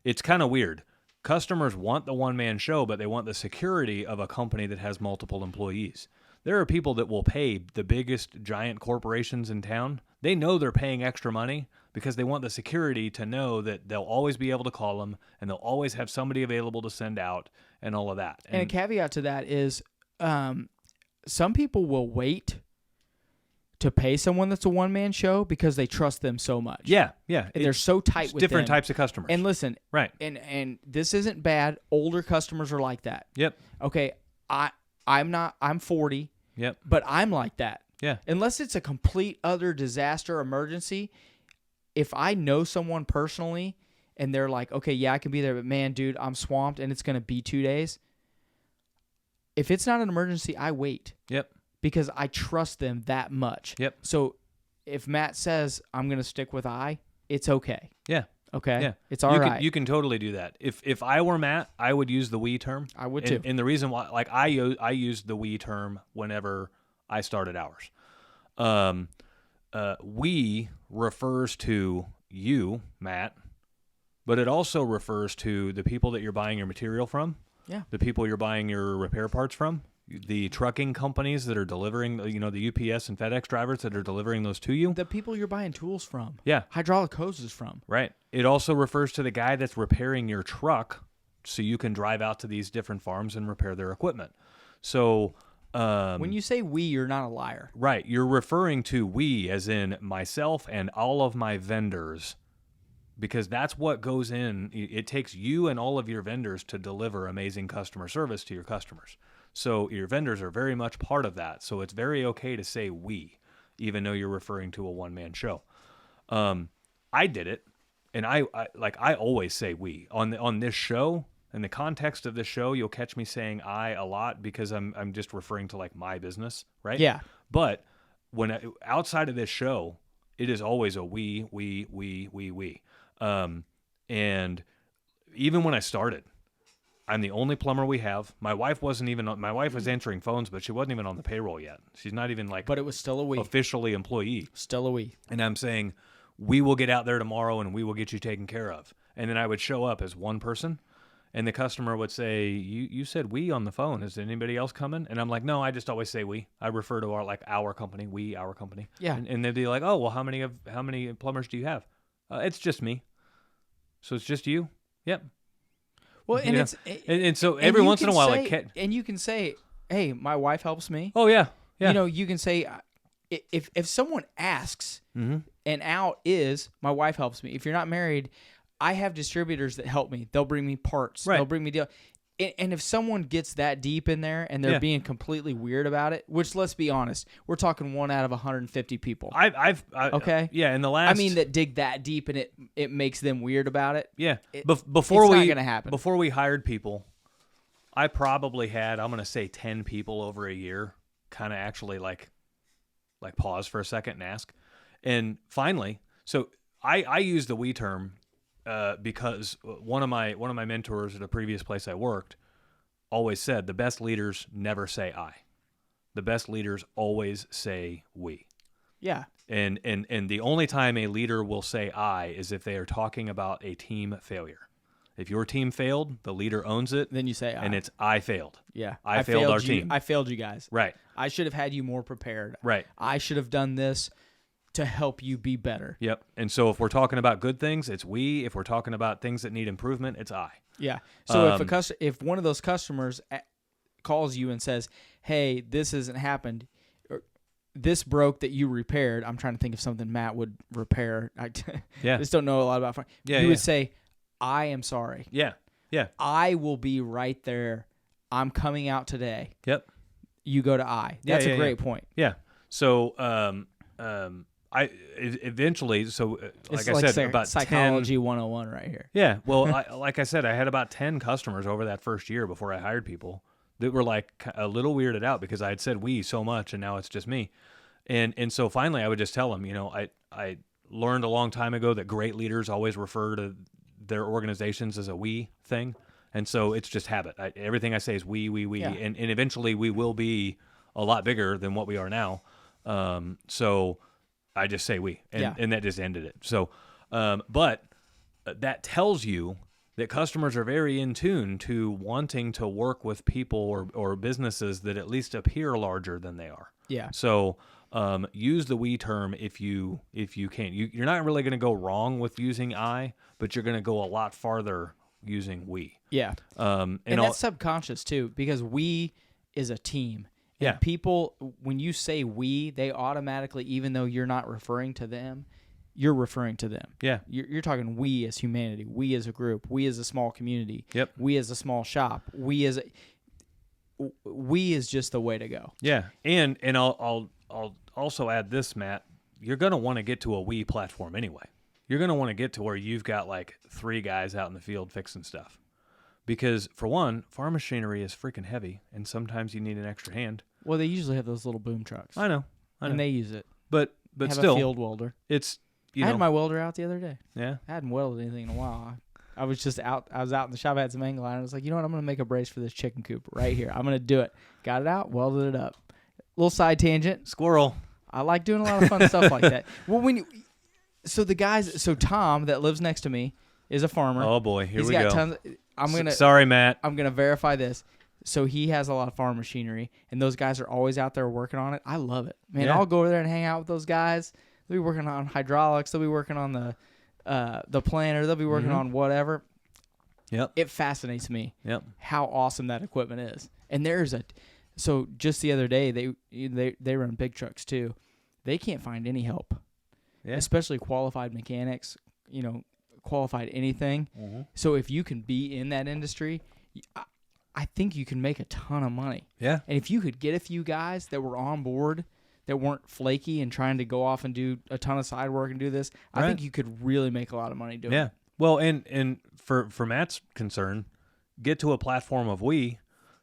It's kind of weird. Customers want the one-man show, but they want the security of a company that has multiple employees. There are people that will pay the biggest giant corporations in town. They know they're paying extra money because they want the security to know that they'll always be able to call them and they'll always have somebody available to send out and all of that. And a caveat to that is some people will wait to pay someone that's a one-man show because they trust them so much. yeah. And they're so tight It's with different them. types of customers. And listen, right. and this isn't bad. Older customers are like that. Yep. Okay, I'm 40, Yep. but I'm like that. Yeah. Unless it's a complete other disaster emergency, if I know someone personally and they're like, okay, yeah, I can be there, but man, dude, I'm swamped and it's going to be 2 days. If it's not an emergency, I wait. Yep. Because I trust them that much. Yep. So if Matt says I'm going to stick with it's okay. Yeah. Okay? Yeah. It's all right. You can totally do that. If I were Matt, I would use the we term. I would too. And the reason why, like I used the we term whenever I started ours. We refers to you, Matt, but it also refers to the people that you're buying your material from. Yeah. The people you're buying your repair parts from. The trucking companies that are delivering, the UPS and FedEx drivers that are delivering those to you. The people you're buying tools from. Yeah. Hydraulic hoses from. Right. It also refers to the guy that's repairing your truck so you can drive out to these different farms and repair their equipment. So When you say we, you're not a liar. right, you're referring to we as in myself and all of my vendors, because that's what goes in. It takes you and all of your vendors to deliver amazing customer service to your customers. So your vendors are very much part of that. So it's very okay to say we, even though you're referring to a one-man show. I did it, and I always say we on this show. In the context of this show, you'll catch me saying I a lot because I'm just referring to like my business, right? Yeah. But outside of this show, it is always a we. And even when I started, I'm the only plumber we have. My wife was answering phones, but she wasn't even on the payroll yet. She's not even like But it was still a we. officially employee. Still a we. And I'm saying, we will get out there tomorrow and we will get you taken care of. And then I would show up as one person, and the customer would say, you said we on the phone. Is anybody else coming? And I'm like, no, I just always say we. I refer to our company, our company. Yeah. And they'd be like, oh, well, how many plumbers do you have? It's just me. So it's just you? Yep. Well, and Yeah. And so every once in a while, and you can say, hey, my wife helps me. oh yeah, yeah. You know, you can say, if someone asks, and out is, my wife helps me. If you're not married, I have distributors that help me. They'll bring me parts. Right. They'll bring me deal. And if someone gets that deep in there and they're being completely weird about it, which, let's be honest, we're talking 1 out of 150 people. Okay. Yeah, in the last. I mean, that dig that deep and it makes them weird about it. Yeah. It's Before not gonna happen. Before we hired people, I probably had, I'm gonna say, 10 people over a year kind of actually like pause for a second and ask. And finally, so I use the we term because one of my mentors at a previous place I worked always said the best leaders never say I. The best leaders always say we. Yeah. And the only time a leader will say I is if they are talking about a team failure. If your team failed, the leader owns it. Then you say I. And it's I failed. Yeah. I failed our you. team. I failed you guys. Right. I should have had you more prepared. Right. I should have done this to help you be better. Yep. And so if we're talking about good things, it's we. If we're talking about things that need improvement, it's I. Yeah. So if one of those customers calls you and says, "Hey, this hasn't happened. Or, this broke that you repaired." I'm trying to think of something Matt would repair. I just don't know a lot about fire. Yeah, you would say, "I am sorry. Yeah. Yeah. I will be right there. I'm coming out today." Yep. You go to I. That's a great point. Yeah. So I eventually, so It's like I said, about psychology 10, 101 right here. Yeah. Well, like I said, I had about 10 customers over that first year before I hired people that were like a little weirded out because I had said we so much and now it's just me. And so finally I would just tell them, you know, I learned a long time ago that great leaders always refer to their organizations as a we thing. And so it's just habit. Everything I say is we. Yeah. And eventually we will be a lot bigger than what we are now. So I just say we, and that just ended it. So, but that tells you that customers are very in tune to wanting to work with people or businesses that at least appear larger than they are. Yeah. So, use the we term if you can. You're not really going to go wrong with using I, but you're going to go a lot farther using we. Yeah. And that's subconscious too, because we is a team. And yeah. People, when you say we, they automatically, even though you're not referring to them, you're referring to them. Yeah. You're talking we as humanity, we as a group, we as a small community, Yep. we as a small shop, we is just the way to go. Yeah. And I'll also add this, Matt. You're going to want to get to a we platform anyway. You're going to want to get to where you've got like 3 guys out in the field fixing stuff. Because, for one, farm machinery is freaking heavy, and sometimes you need an extra hand. Well, they usually have those little boom trucks. I know. And they use it. But have still, a field welder. it's, I had my welder out the other day. Yeah. I hadn't welded anything in a while. I was just out. I was out in the shop. I had some angle iron. I was like, you know what? I'm going to make a brace for this chicken coop right here. I'm going to do it. Got it out, welded it up. Little side tangent. Squirrel. I like doing a lot of fun stuff like that. Well, so Tom that lives next to me is a farmer. Oh boy, here He's we got go. Tons. Sorry, Matt. I'm gonna verify this. So he has a lot of farm machinery, and those guys are always out there working on it. I love it, man. Yeah. I'll go over there and hang out with those guys. They'll be working on hydraulics. They'll be working on the planter. They'll be working on whatever. Yep. It fascinates me. Yep. How awesome that equipment is. And so just the other day they run big trucks too. They can't find any help. Yeah. Especially qualified mechanics, qualified anything. Mm-hmm. So if you can be in that industry, I think you can make a ton of money. Yeah. And if you could get a few guys that were on board that weren't flaky and trying to go off and do a ton of side work and do this, I Right. think you could really make a lot of money doing Yeah. it. Well, and for Matt's concern, get to a platform of We,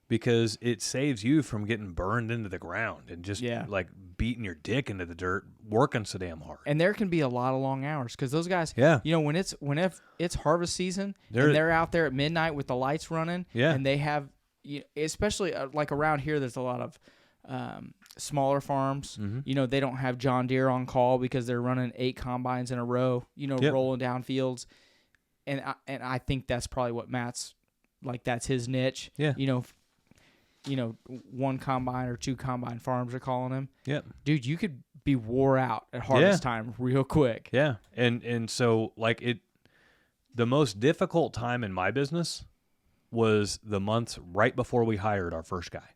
because it saves you from getting burned into the ground and just Yeah. like beating your dick into the dirt, working so damn hard. And there can be a lot of long hours because those guys, Yeah. you know, when it's harvest season They're- and they're out there at midnight with the lights running, Yeah. and they have, especially like around here, there's a lot of smaller farms. Mhm. You know, they don't have John Deere on call because they're running 8 combines in a row. You know, Yep. rolling down fields, and I think that's probably what Matt's like. That's his niche. Yeah. You know, 1 combine or 2 combine farms are calling him. Yep. Dude, you could be wore out at harvest time real quick. Yeah. And so like the most difficult time in my business was the months right before we hired our first guy.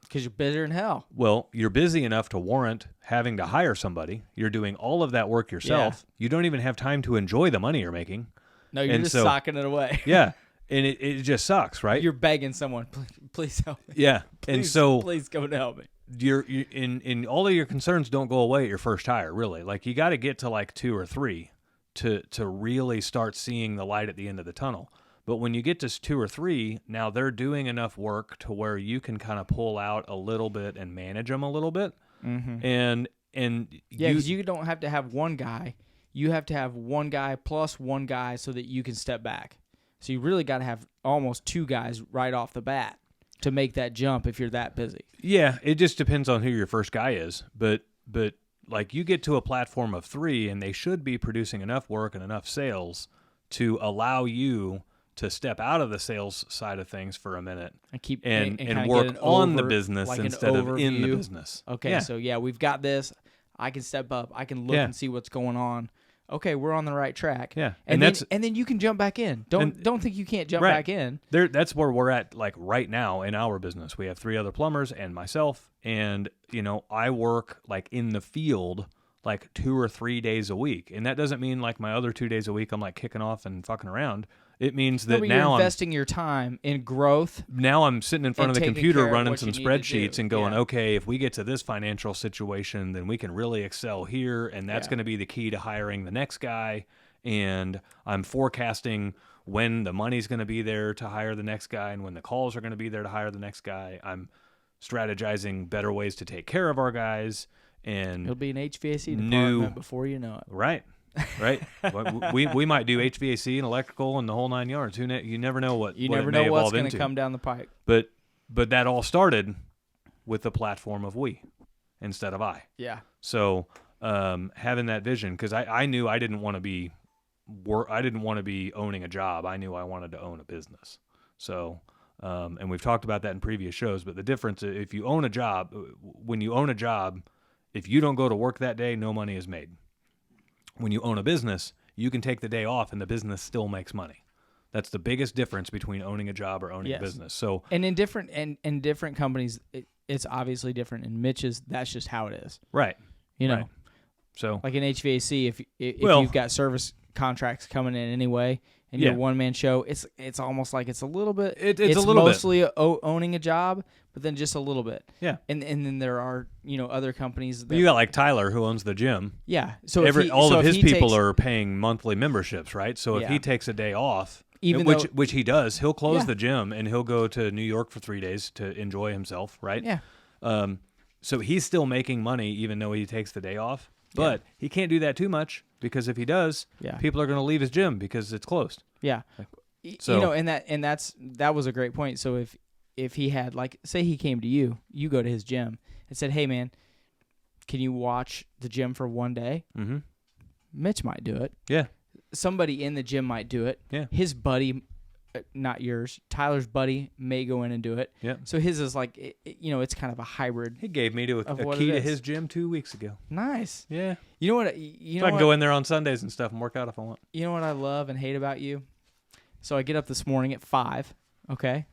Because you're busier than hell. Well, you're busy enough to warrant having to hire somebody. You're doing all of that work yourself. You don't even have time to enjoy the money you're making. No, you're And just so- socking it away. Yeah. And it just sucks, right? You're begging someone, please help me. Yeah. And Please- so please come and help me. you're in all of your concerns don't go away at your first hire, really. Like you got to get to like 2 or 3 to really start seeing the light at the end of the tunnel. But when you get to 2 or 3, now they're doing enough work to where you can kind of pull out a little bit and manage them a little bit. Mm-hmm. And Yeah, because you don't have to have one guy. You have to have one guy plus one guy so that you can step back. So you really got to have almost 2 guys right off the bat to make that jump if you're that busy. Yeah, it just depends on who your first guy is. But like you get to a platform of 3 and they should be producing enough work and enough sales to allow you to step out of the sales side of things for a minute And keep and kinda work get an on the over- business like an instead of in the overview. business. Okay, Yeah. so yeah, we've got this. I can step up. I can look Yeah. and see what's going on. Okay, we're on the right track. Yeah. and And then you can jump back in. Don't think you can't jump Right. back in. that's where we're at like right now in our business. We have 3 other plumbers and myself, and I work like in the field like 2 or 3 days a week. And that doesn't mean like my other 2 days a week I'm like kicking off and fucking around. It means that But now you're investing your time in growth. I'm sitting in front And of the taking computer care of running what some you need to spreadsheets do. and going, Yeah. okay, if we get to this financial situation, then we can really excel here, and that's Yeah. going to be the key to hiring the next guy. And I'm forecasting when the money's going to be there to hire the next guy and when the calls are going to be there to hire the next guy. I'm strategizing better ways to take care of our guys. And It'll be an HVAC department New- before you know it. right. we might do HVAC and electrical and the whole 9 yards. You never know what You what never it may know what's evolve going into. to come down the pike. But that all started with the platform of We instead of I. Yeah. So having that vision, because I knew I didn't want to be owning a job. I knew I wanted to own a business. So and we've talked about that in previous shows. But the difference, if you own a job, when you own a job, if you don't go to work that day, no money is made. When you own a business, you can take the day off and the business still makes money. That's the biggest difference between owning a job or owning Yes. a business. So And in different companies, it's obviously different. In Mitch's, that's just how it is. right, You know, right. So like in HVAC, if Well- you've got service contracts coming in anyway, and you're Yeah. a one man show, it's almost like it's a little bit. It's a little bit. mostly owning a job, but then just a little bit. yeah. And then there are other companies that You got like Tyler who owns the gym. yeah. So if All of his he people takes, are paying monthly memberships, right? So if Yeah. he takes a day off, Even which though- which he does, he'll close Yeah. the gym and he'll go to New York for 3 days to enjoy himself, right? yeah. So he's still making money even though he takes the day off. But he can't do that too much because if he does, Yeah. people are going to leave his gym because it's closed. Yeah. So- and that was a great point. So if he had, like, say he came to you go to his gym and said, "Hey man, can you watch the gym for one day?" Mm-hmm. Mitch might do it. Yeah. Somebody in the gym might do it. Yeah. His buddy, not yours, Tyler's buddy may go in and do it. Yeah. So his is like, it's kind of a hybrid. He gave me Of a what key it to is. his gym 2 weeks ago. Nice. Yeah. You know what? So I can go in there on Sundays and stuff and work out if I want. You know what I love and hate about you? So I get up this morning at 5, okay?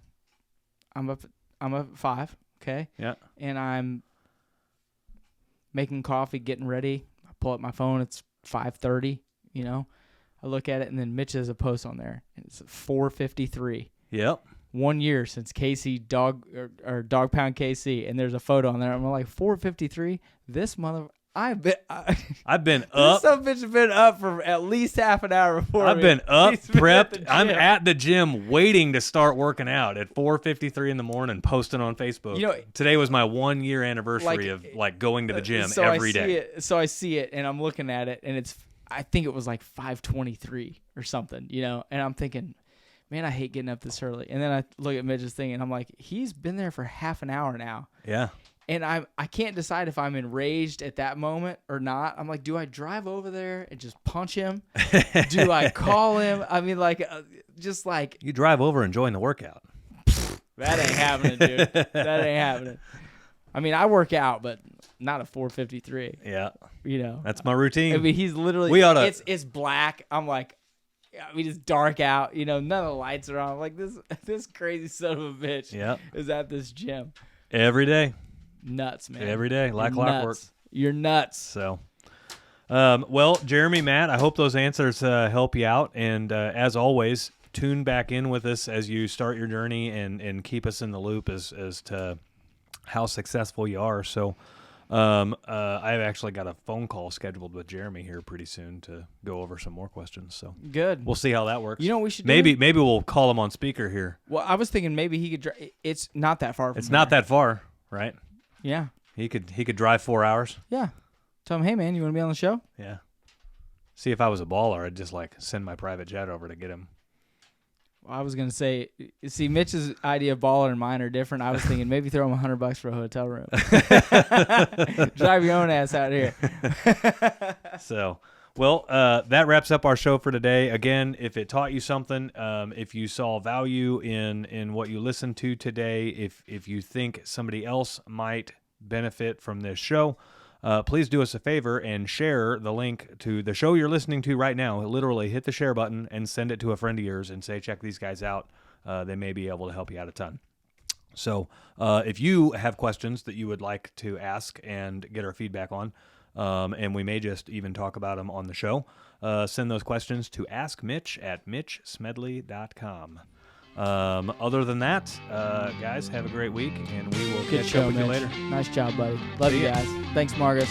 I'm up at 5, okay? Yeah. And I'm making coffee, getting ready. I pull up my phone, it's 5:30, I look at it, and then Mitch has a post on there, and it's 4:53. Yep. 1 year since KC Dog or Dog Pound KC, and there's a photo on there. I'm like 4:53. This I've been been this up. son of a bitch has been up for at least half an hour before I've me. been up, He's been at the prepped. I'm gym. at the gym waiting to start working out at 4:53 in the morning, posting on Facebook. You know, today was my 1 year anniversary of going to the gym so every I see day. It, so I see it, and I'm looking at it, and I think it was like 5:23 or something, and I'm thinking, man, I hate getting up this early. And then I look at Mitch's thing, and I'm like, he's been there for half an hour now. Yeah. And I can't decide if I'm enraged at that moment or not. I'm like, do I drive over there and just punch him? Do I call him? I mean, just like. You drive over and join the workout. That ain't happening, dude. That ain't happening. I mean, I work out, but not at 4:53. Yeah. That's my I routine. mean, he's literally. We oughta- It's black. I'm like, it's dark out. None of the lights are on. I'm like, this crazy son of a bitch. Yeah. Is at this gym. Every day. Nuts, man. Every day, like You're clockwork. nuts. You're nuts. So, well, Jeremy, Matt, I hope those answers help you out. And as always, tune back in with us as you start your journey and keep us in the loop as to how successful you are. So, I've actually got a phone call scheduled with Jeremy here pretty soon to go over some more questions. So Good. we'll see how that works. You know what we should do? Maybe we'll call him on speaker here. Well, I was thinking maybe he could. It's not that far from. It's not here. that far, right? Yeah. He could drive 4 hours. Yeah. Tell him, hey man, you want to be on the show? Yeah. See, if I was a baller, I'd just send my private jet over to get him. Well, I was gonna say, see, Mitch's idea of baller and mine are different. I was thinking maybe throw him $100 for a hotel room. Drive your own ass out here. So, well, that wraps up our show for today. Again, if it taught you something, if you saw value in what you listened to today, if you think somebody else might benefit from this show, please do us a favor and share the link to the show you're listening to right now. Literally hit the share button and send it to a friend of yours and say, check these guys out. They may be able to help you out a ton. So if you have questions that you would like to ask and get our feedback on, and we may just even talk about them on the show, send those questions to askmitch@mitchsmedley.com. Other than that, guys, have a great week, and we will Good catch show, up with you Mitch. later. Nice job, buddy. Love See you ya. guys. Thanks, Marcus.